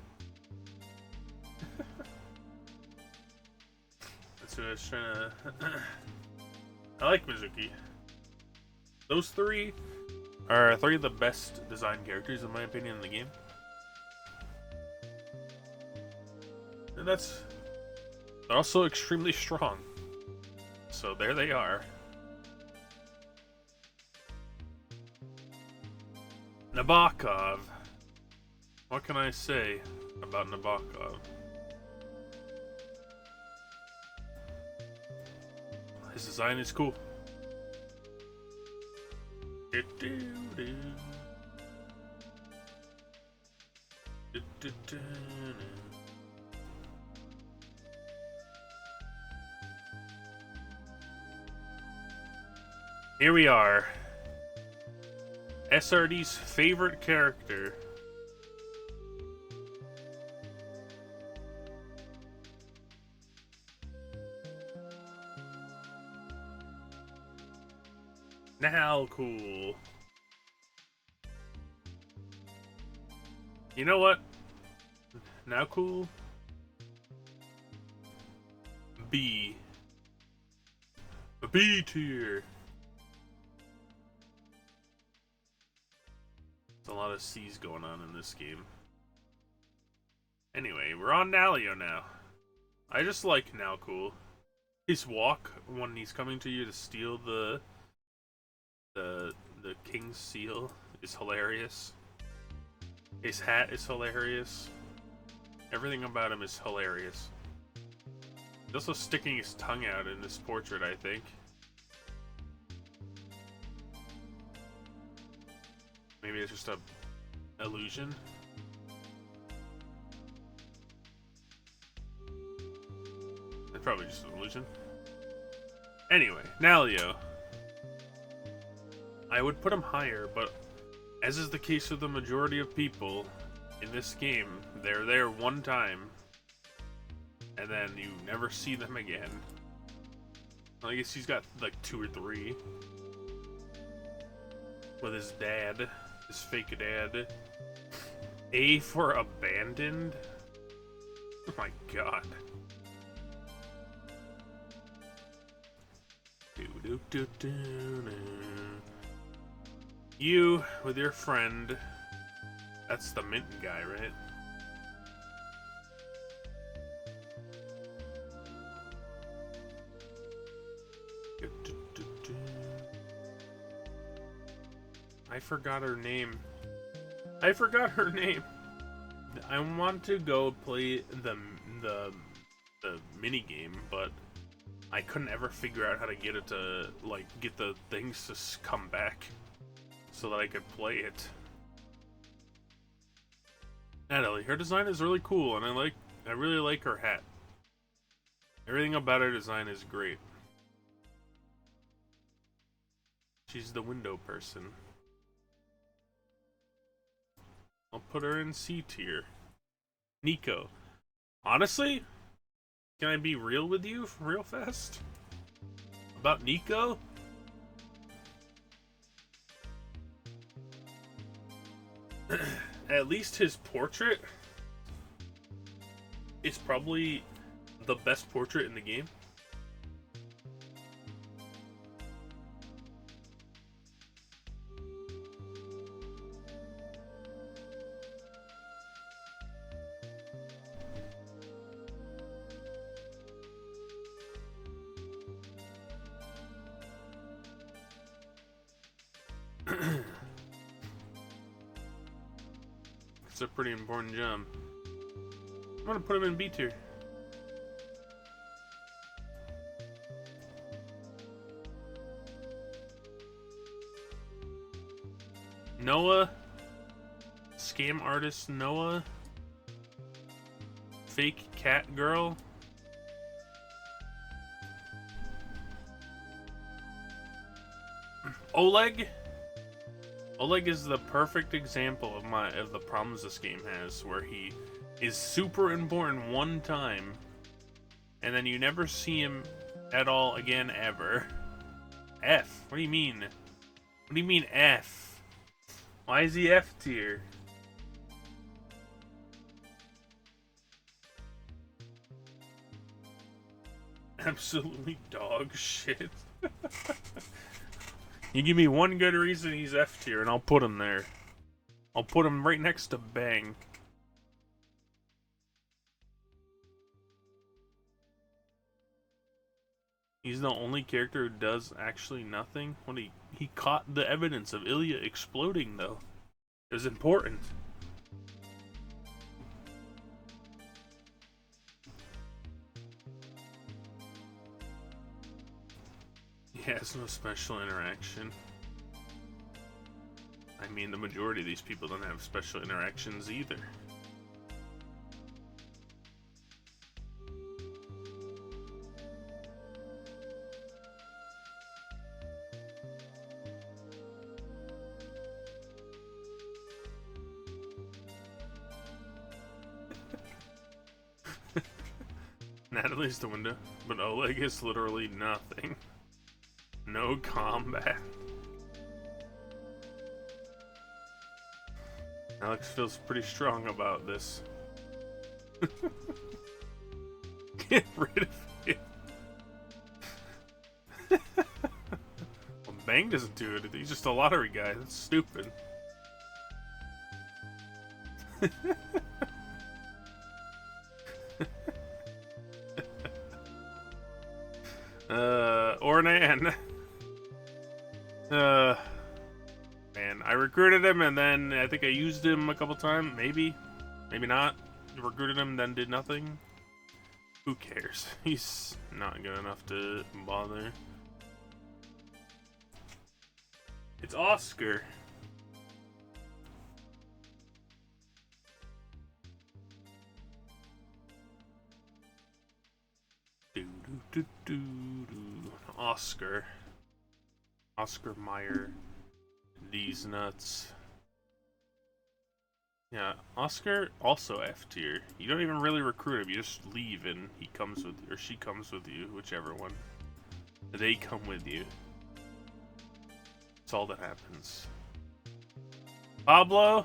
Speaker 1: That's what I was trying to... I like Mizuki. Those three are three of the best designed characters, in my opinion, in the game. And that's... They're also extremely strong. So there they are. Nabokov. What can I say about Nabokov? His design is cool. Here we are. SRD's favorite character. Now cool. You know what? Now cool. B. A B tier. There's a lot of C's going on in this game. Anyway, we're on Nalio now. I just like Now Cool. His walk when he's coming to you to steal the king's seal is hilarious. His hat is hilarious. Everything about him is hilarious. He's also sticking his tongue out in this portrait, I think. Maybe it's just a illusion. It's probably just an illusion. Anyway, Nalio. I would put him higher, but as is the case with the majority of people in this game, they're there one time and then you never see them again. I guess he's got like 2 or 3 with his dad, his fake dad. A for abandoned? Oh my god. You with your friend. That's the mint guy, right? I forgot her name. I forgot her name. I want to go play the mini game, but I couldn't ever figure out how to get it to like get the things to come back so that I could play it. Natalie, her design is really cool, and I really like her hat. Everything about her design is great. She's the window person. I'll put her in C tier. Nico. Honestly, can I be real with you real fast? About Nico? At least his portrait is probably the best portrait in the game. It's a pretty important jump. I'm gonna put him in B tier. Noah, scam artist Noah, fake cat girl. Oleg. Oleg is the perfect example of the problems this game has, where he is super important one time, and then you never see him at all again ever. F. What do you mean? What do you mean F? Why is he F tier? Absolutely dog shit. You give me one good reason he's F tier, and I'll put him there. I'll put him right next to Bang. He's the only character who does actually nothing. When he caught the evidence of Ilya exploding, though. It was important. He has no special interaction. I mean, the majority of these people don't have special interactions either. Natalie's the window, but Oleg is literally nothing. No combat. Alex feels pretty strong about this. Get rid of it. Well, Bang doesn't do it. He's just a lottery guy. That's stupid. Ornan. Man, I recruited him and then I think I used him a couple times. Maybe not. Recruited him, then did nothing. Who cares? He's not good enough to bother. It's Oscar. Oscar. Oscar Mayer. These nuts. Yeah, Oscar also F tier. You don't even really recruit him, you just leave and he comes with or she comes with you, whichever one. They come with you. That's all that happens. Pablo?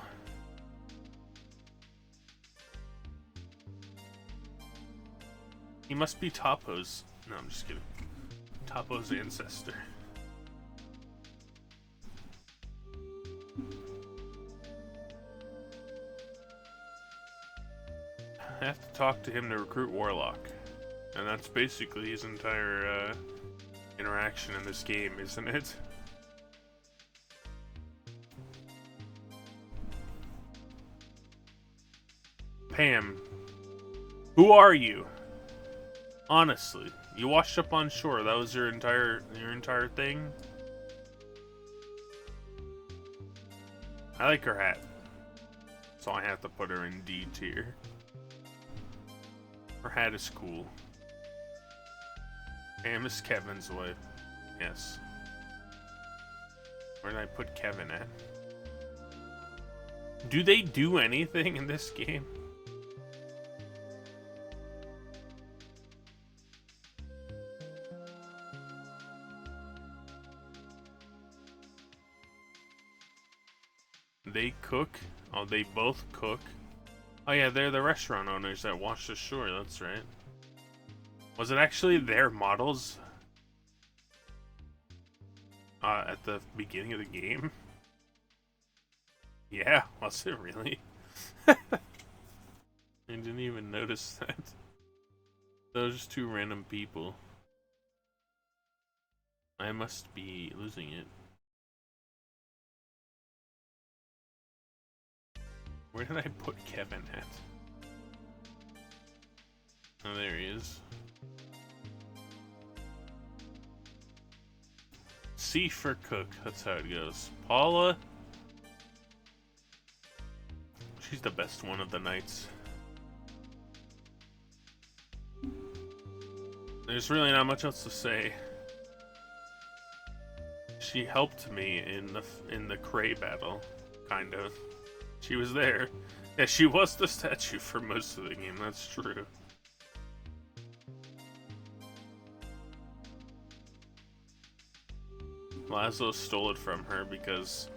Speaker 1: He must be Topo's. No, I'm just kidding. Topo's ancestor. I have to talk to him to recruit Warlock. And that's basically his entire interaction in this game, isn't it? Pam, who are you? Honestly, you washed up on shore. That was your entire thing. I like her hat, so I have to put her in D tier. Her hat is cool. Pam is Kevin's wife. Yes. Where did I put Kevin at? Do they do anything in this game? They cook? Oh, they both cook? Oh yeah, they're the restaurant owners that wash the shore, that's right. Was it actually their models? At the beginning of the game? Yeah, was it really? I didn't even notice that. Those are just two random people. I must be losing it. Where did I put Kevin at? Oh, there he is. C for cook, that's how it goes. Paula? She's the best one of the knights. There's really not much else to say. She helped me in the Cray battle, kind of. She was there. Yeah, she was the statue for most of the game, that's true. Lazlo stole it from her because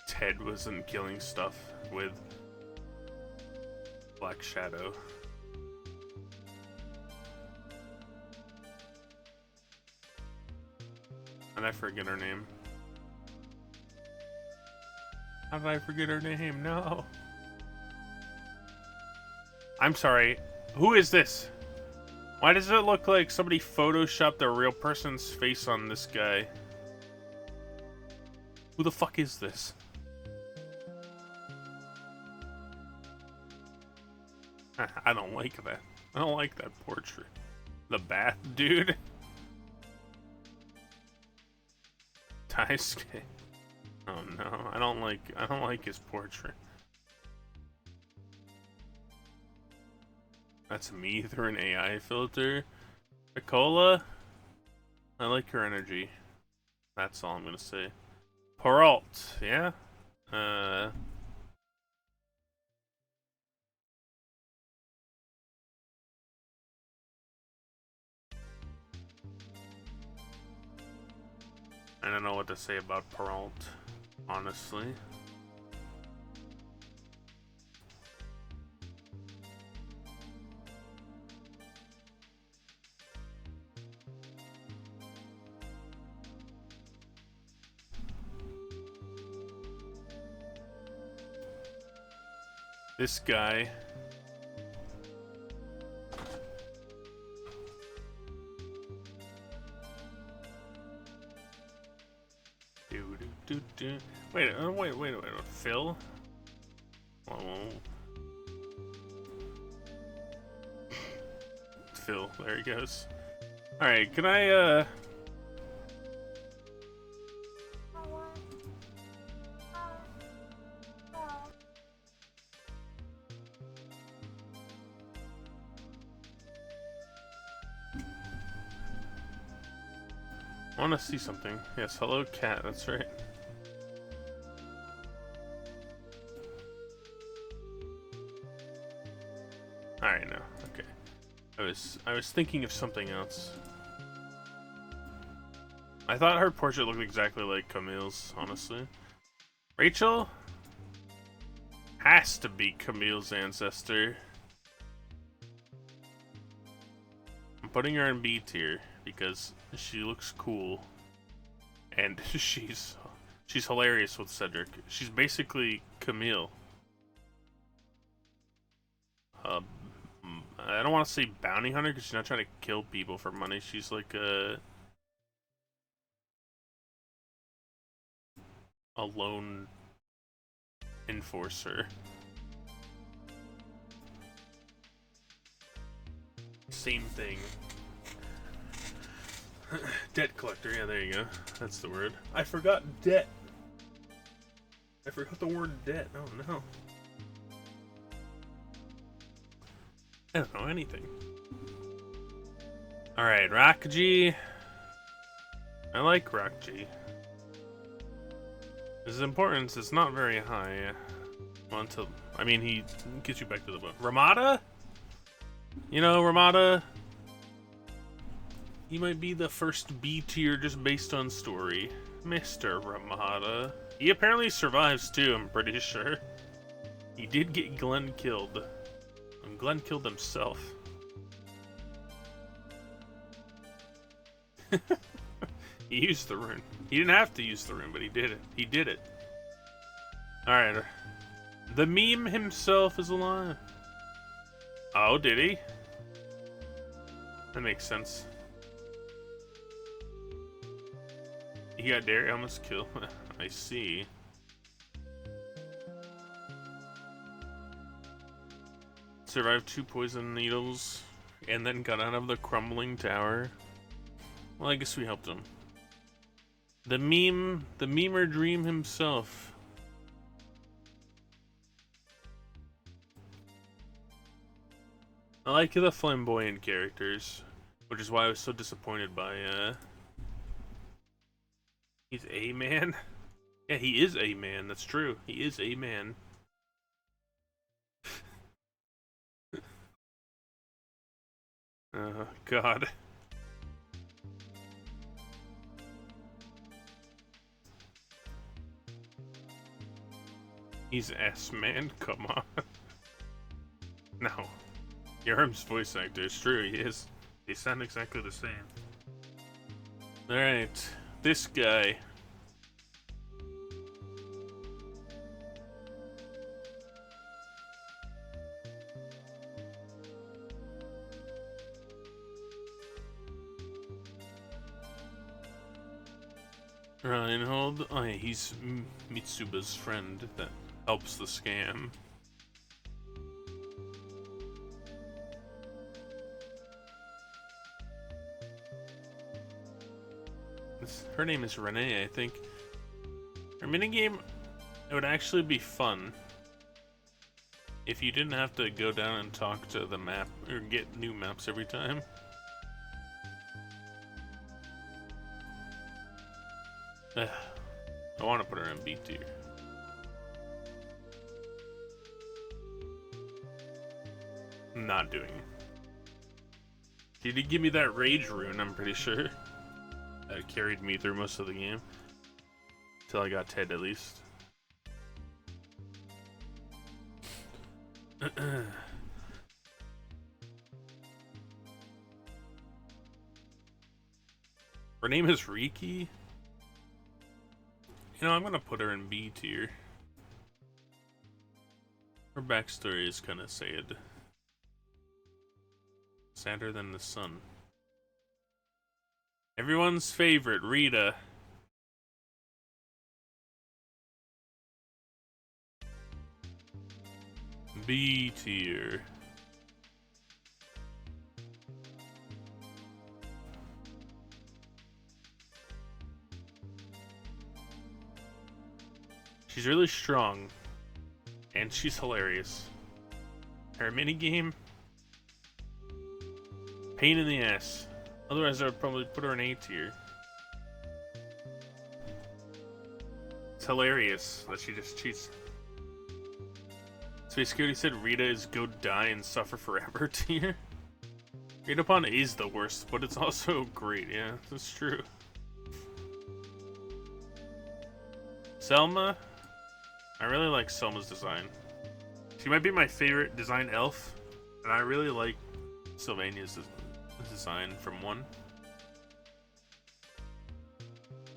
Speaker 1: Ted wasn't killing stuff with Black Shadow. And I forget her name. How did I forget her name? No. I'm sorry. Who is this? Why does it look like somebody photoshopped a real person's face on this guy? Who the fuck is this? I don't like that. I don't like that portrait. The bath dude? Taisuke. Oh no, I don't like his portrait. That's me through an AI filter. Nicola? I like her energy. That's all I'm gonna say. Peralt, yeah? I don't know what to say about Peralt, honestly. This guy. Wait, wait. Phil? Whoa. Phil, there he goes. Alright, can I, I want to see something. Yes, hello cat, that's right. I was thinking of something else. I thought her portrait looked exactly like Camille's, honestly. Rachel has to be Camille's ancestor. I'm putting her in B tier because she looks cool. And she's hilarious with Cedric. She's basically Camille. I don't want to say bounty hunter because she's not trying to kill people for money. She's like a lone enforcer. Same thing. Debt collector, yeah, there you go. That's the word. I forgot debt. I forgot the word debt. Oh no. I don't know anything. Alright, Rakji. I like Rakji. His importance is not very high. Until, I mean, he gets you back to the book. Ramada? You know, Ramada, he might be the first B tier just based on story. Mr. Ramada. He apparently survives too, I'm pretty sure. He did get Glenn killed. And Glenn killed himself. He used the rune. He didn't have to use the rune, but he did it. He did it. Alright. The meme himself is alive. Oh, did he? That makes sense. He got Derry almost killed. I see. Survived 2 poison needles and then got out of the crumbling tower. Well, I guess we helped him. The memer dream himself. I like the flamboyant characters, which is why I was so disappointed by, he's a man? Yeah, he is a man, that's true. He is a man. Oh, God. He's S-man? Come on. No. Yerm's voice actor, it's true, he is. They sound exactly the same. Alright, this guy. Reinhold? Oh yeah, he's Mitsuba's friend that helps the scam. Her name is Renee, I think. Her minigame, it would actually be fun if you didn't have to go down and talk to the map or get new maps every time. I want to put her in B tier. I'm not doing it. She did give me that rage rune, I'm pretty sure. That carried me through most of the game. Till I got Ted, at least. Her name is Riki? You know, I'm gonna put her in B tier. Her backstory is kinda sad. Sadder than the sun. Everyone's favorite, Rita. B tier. She's really strong, and she's hilarious. Her minigame, pain in the ass. Otherwise, I would probably put her in A tier. It's hilarious that she just cheats. Space Security said Rita is go die and suffer forever tier. Agreed Upon is the worst, but it's also great, yeah, that's true. Selma? I really like Selma's design. She might be my favorite design elf, and I really like Sylvania's design from 1.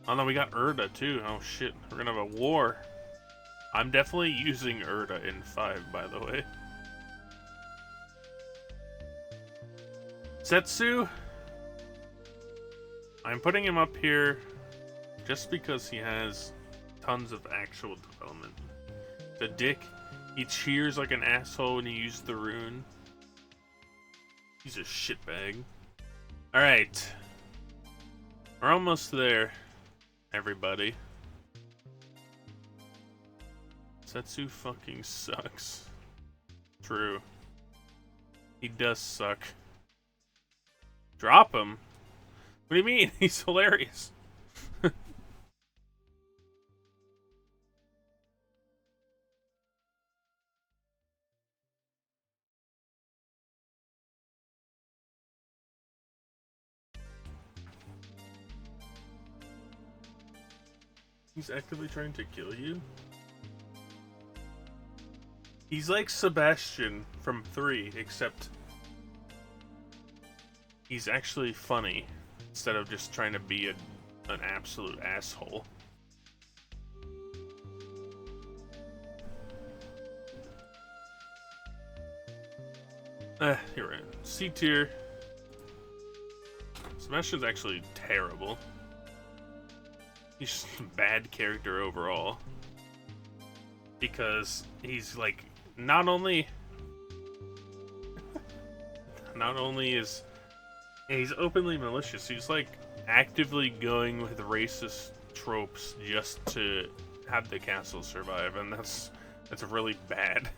Speaker 1: Oh no, we got Erda too. Oh shit, we're gonna have a war. I'm definitely using Erda in 5, by the way. Setsu? I'm putting him up here just because he has tons of actual development. The dick, he cheers like an asshole when he uses the rune. He's a shitbag. Alright. We're almost there, everybody. Setsu fucking sucks. True. He does suck. Drop him? What do you mean? He's hilarious. He's actively trying to kill you? He's like Sebastian from 3, except he's actually funny instead of just trying to be an absolute asshole. You're right. C tier. Sebastian's actually terrible. He's just a bad character overall. Because he's like, not only is he's openly malicious, he's like actively going with racist tropes just to have the castle survive, and that's really bad.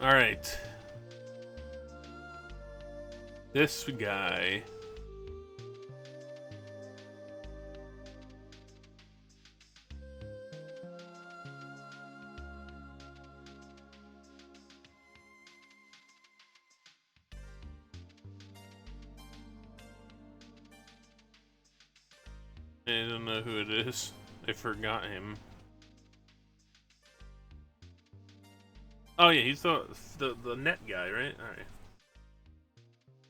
Speaker 1: All right. This guy. I don't know who it is. I forgot him. Oh yeah, he's the net guy, right? All right.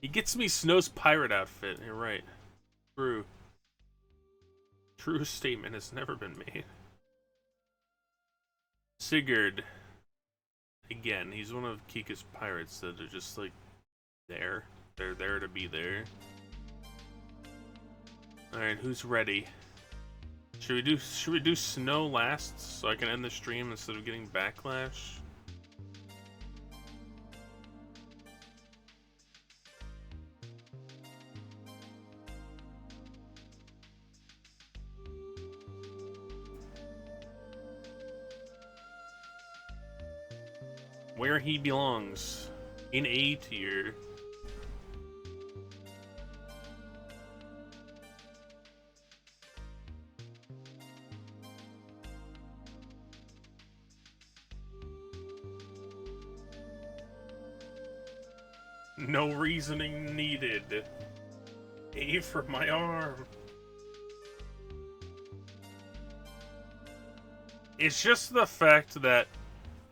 Speaker 1: He gets me Snow's pirate outfit. You're right. True. True statement has never been made. Sigurd. Again, he's one of Kika's pirates that are just like there. They're there to be there. Alright, who's ready? Should we do Snow last so I can end the stream instead of getting backlash? Where he belongs. In A tier. No reasoning needed. A for my arm. It's just the fact that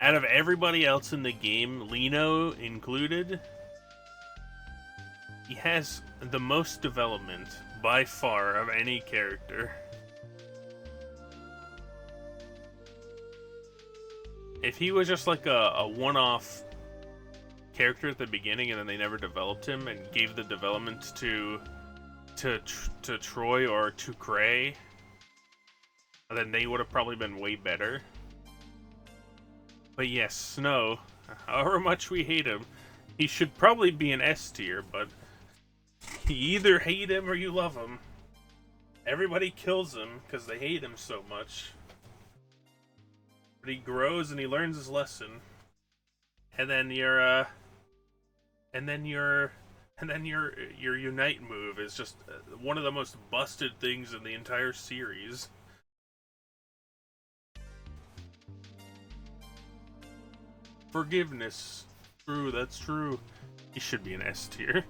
Speaker 1: out of everybody else in the game, Lino included, he has the most development by far of any character. If he was just like a one-off character at the beginning and then they never developed him and gave the development to Troy or to Gray, then they would have probably been way better. But yes, Snow, however much we hate him, he should probably be an S tier, but you either hate him or you love him. Everybody kills him because they hate him so much. But he grows and he learns his lesson. And then your unite move is just one of the most busted things in the entire series. forgiveness. True, that's true. He should be an S tier.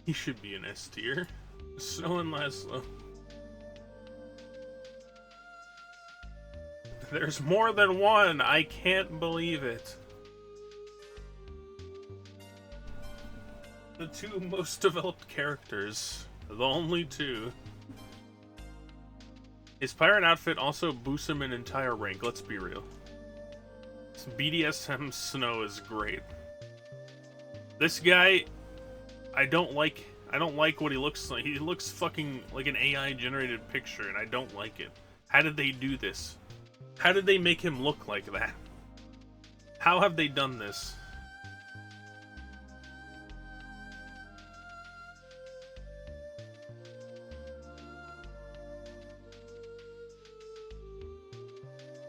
Speaker 1: He should be an S tier. Snow and Lazlo. There's more than one. I can't believe it. The two most developed characters. The only two. His pirate outfit also boosts him an entire rank, let's be real. BDSM Snow is great. This guy, I don't like what he looks like. He looks fucking like an AI generated picture, and I don't like it. How did they do this? How did they make him look like that? How have they done this?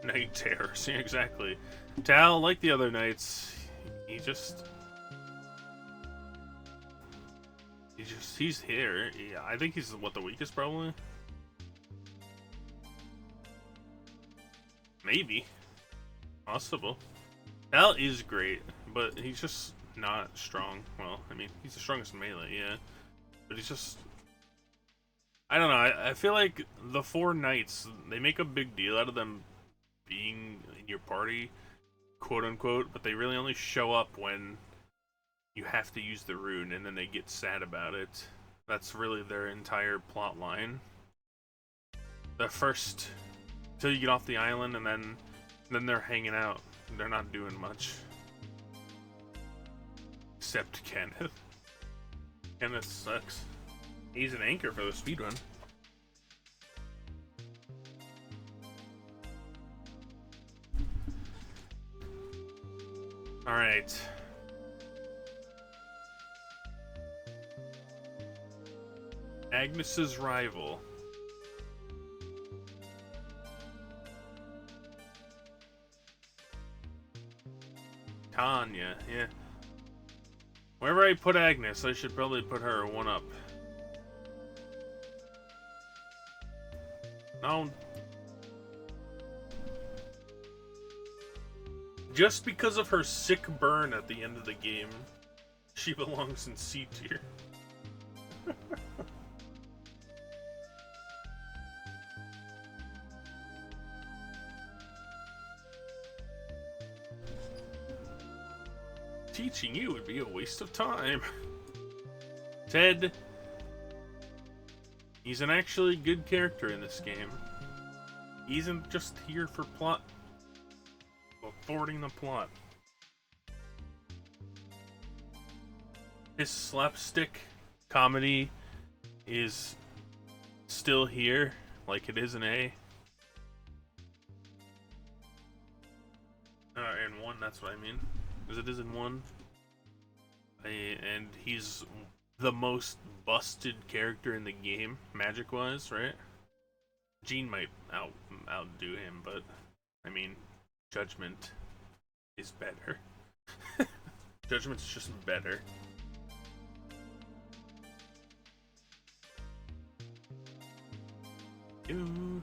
Speaker 1: Night terrors, yeah, exactly. Tal, like the other knights, he's here. Yeah, I think he's the weakest probably. Maybe. Possible. Tal is great, but he's just not strong. Well, I mean, he's the strongest melee, yeah. But he's just... I don't know, I feel like the four knights, they make a big deal out of them being in your party, quote unquote, but they really only show up when you have to use the rune, and then they get sad about it. That's really their entire plot line. The first, till you get off the island, and then they're hanging out. They're not doing much. Except Kenneth. Kenneth sucks. He's an anchor for the speedrun. Alright. Agnes's rival. Tanya, yeah. Wherever I put Agnes, I should probably put her one up. No. Just because of her sick burn at the end of the game, she belongs in C tier. Teaching you would be a waste of time. Ted. He's an actually good character in this game. He isn't just here for plot. Forwarding the plot. His slapstick comedy is still here, like it is in A. In 1, that's what I mean. Because it is in 1. And he's the most busted character in the game, magic-wise, right? Jean might outdo him, but, I mean, Judgment is better. Judgment's just better. Ew.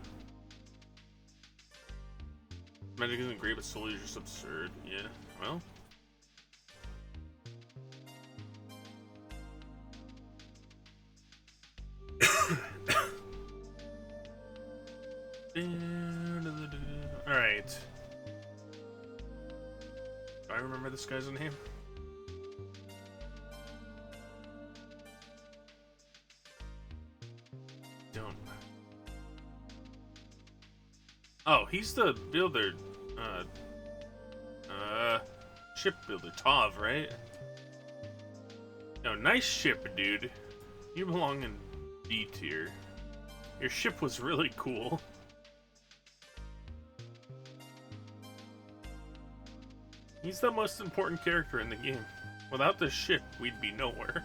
Speaker 1: Magic isn't great, but Soul is just absurd. Yeah, well. Alright. Do I remember this guy's name? Don't. Oh, he's the builder. Shipbuilder, Tav, right? No, nice ship, dude. You belong in D tier. Your ship was really cool. He's the most important character in the game. Without this ship, we'd be nowhere.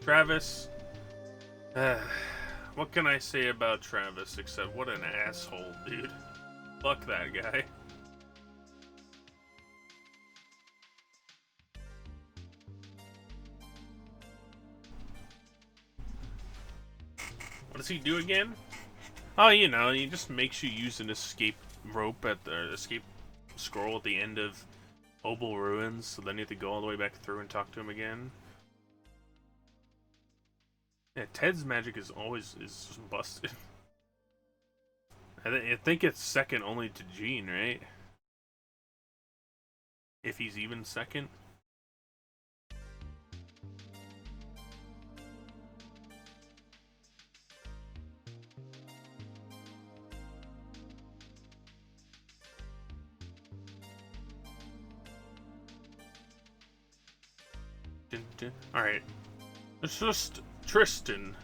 Speaker 1: Travis. What can I say about Travis except what an asshole, dude. Fuck that guy. What does he do again? Oh, you know, he just makes you use an escape rope at the escape scroll at the end of Obel Ruins, so then you have to go all the way back through and talk to him again. Yeah, Ted's magic is always busted. I think it's second only to Gene, right? If he's even second. Alright. It's just Tristan.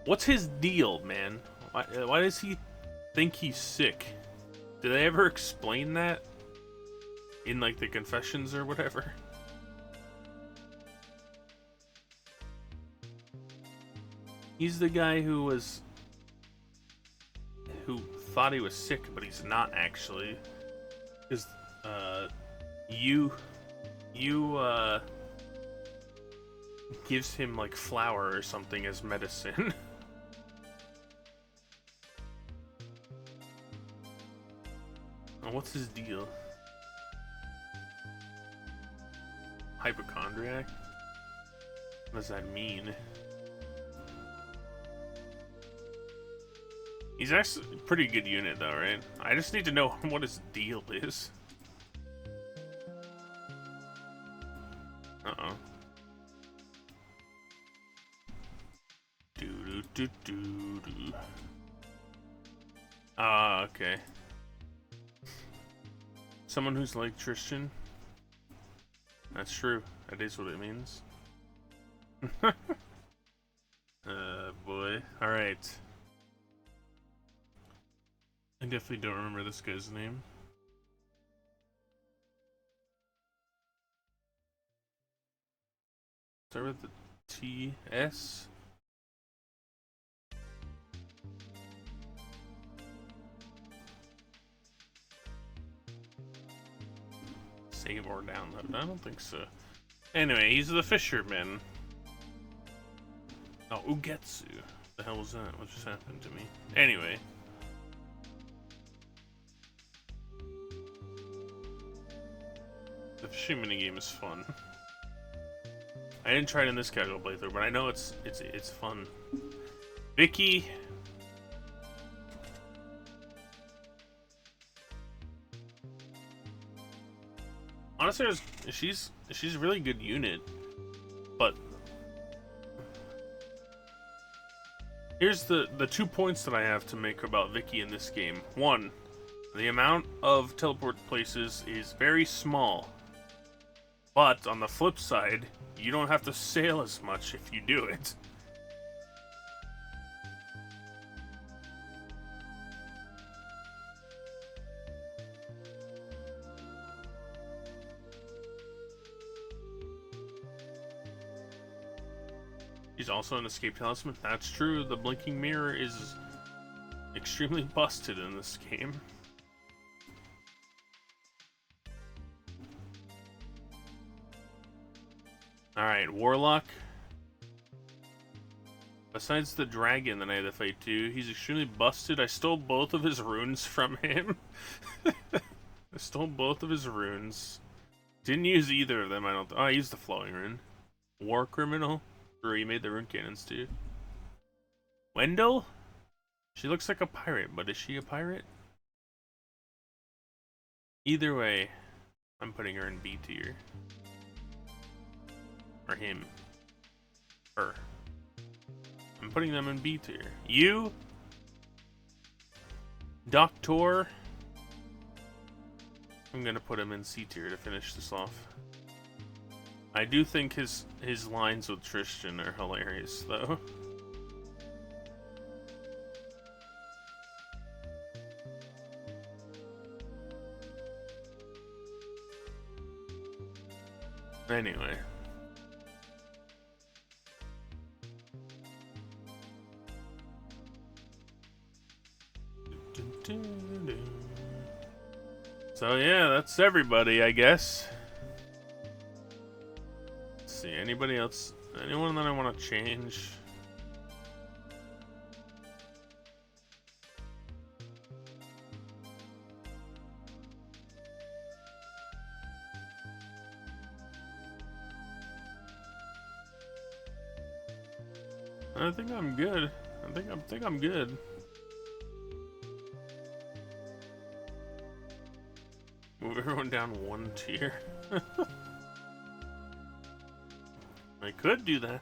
Speaker 1: What's his deal, man? Why does he think he's sick? Did they ever explain that? In, like, the confessions or whatever? He's the guy who thought he was sick, but he's not actually. Because, you gives him, like, flour or something as medicine. Oh, what's his deal? Hypochondriac? What does that mean? He's actually a pretty good unit though, right? I just need to know what his deal is. Uh-oh. Do-do-do-do-do. Ah, okay. Someone who's like Tristan. That's true. That is what it means. Boy. Alright. I definitely don't remember this guy's name. Start with the T-S? Save or download? I don't think so. Anyway, he's the fisherman. Oh, Ugetsu. The hell was that? What just happened to me? Anyway. The fishing minigame is fun. I didn't try it in this casual playthrough, but I know it's fun. Vicky. Honestly, she's a really good unit, but here's the 2 points that I have to make about Vicky in this game. One, the amount of teleport places is very small, but on the flip side, you don't have to sail as much if you do it. He's also an escape talisman. That's true. The blinking mirror is extremely busted in this game. Alright, Warlock. Besides the dragon that I had to fight too, he's extremely busted. I stole both of his runes from him. I stole both of his runes. Didn't use either of them, I don't I used the flowing rune. War criminal. Or he made the rune cannons too. Wendell? She looks like a pirate, but is she a pirate? Either way, I'm putting her in B tier. Or him. Her. I'm putting them in B tier. You? Doctor? I'm gonna put him in C tier to finish this off. I do think his lines with Tristan are hilarious, though. Anyway. So yeah, that's everybody, I guess. See, anybody else Anyone that I want to change? I think I'm good. I think I'm good. Move everyone down one tier. I could do that.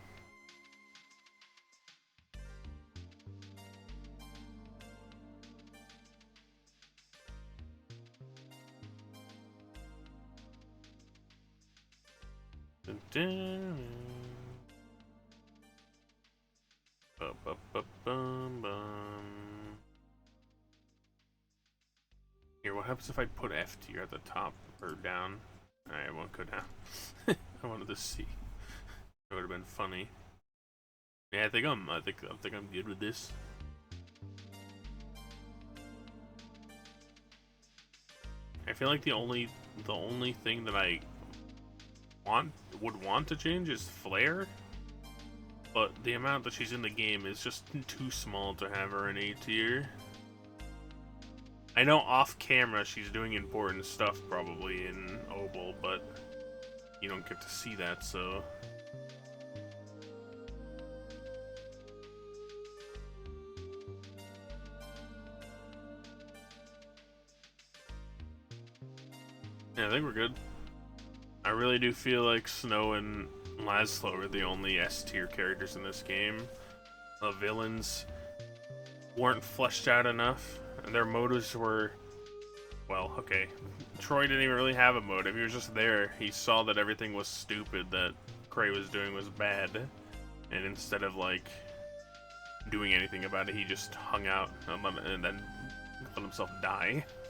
Speaker 1: Here, what happens if I put F tier at the top or down? I won't go down. I wanted to see. It would have been funny. Yeah, I think I'm good with this. I feel like the only thing that I would want to change is Flare, but the amount that she's in the game is just too small to have her in A tier. I know off camera she's doing important stuff probably in Obel, but you don't get to see that, so. Yeah, I think we're good. I really do feel like Snow and Lazlo are the only S tier characters in this game. The villains weren't fleshed out enough, and their motives were, well, okay. Troy didn't even really have a motive. He was just there. He saw that everything was stupid, that Cray was doing was bad, and instead of like doing anything about it, he just hung out and then let himself die.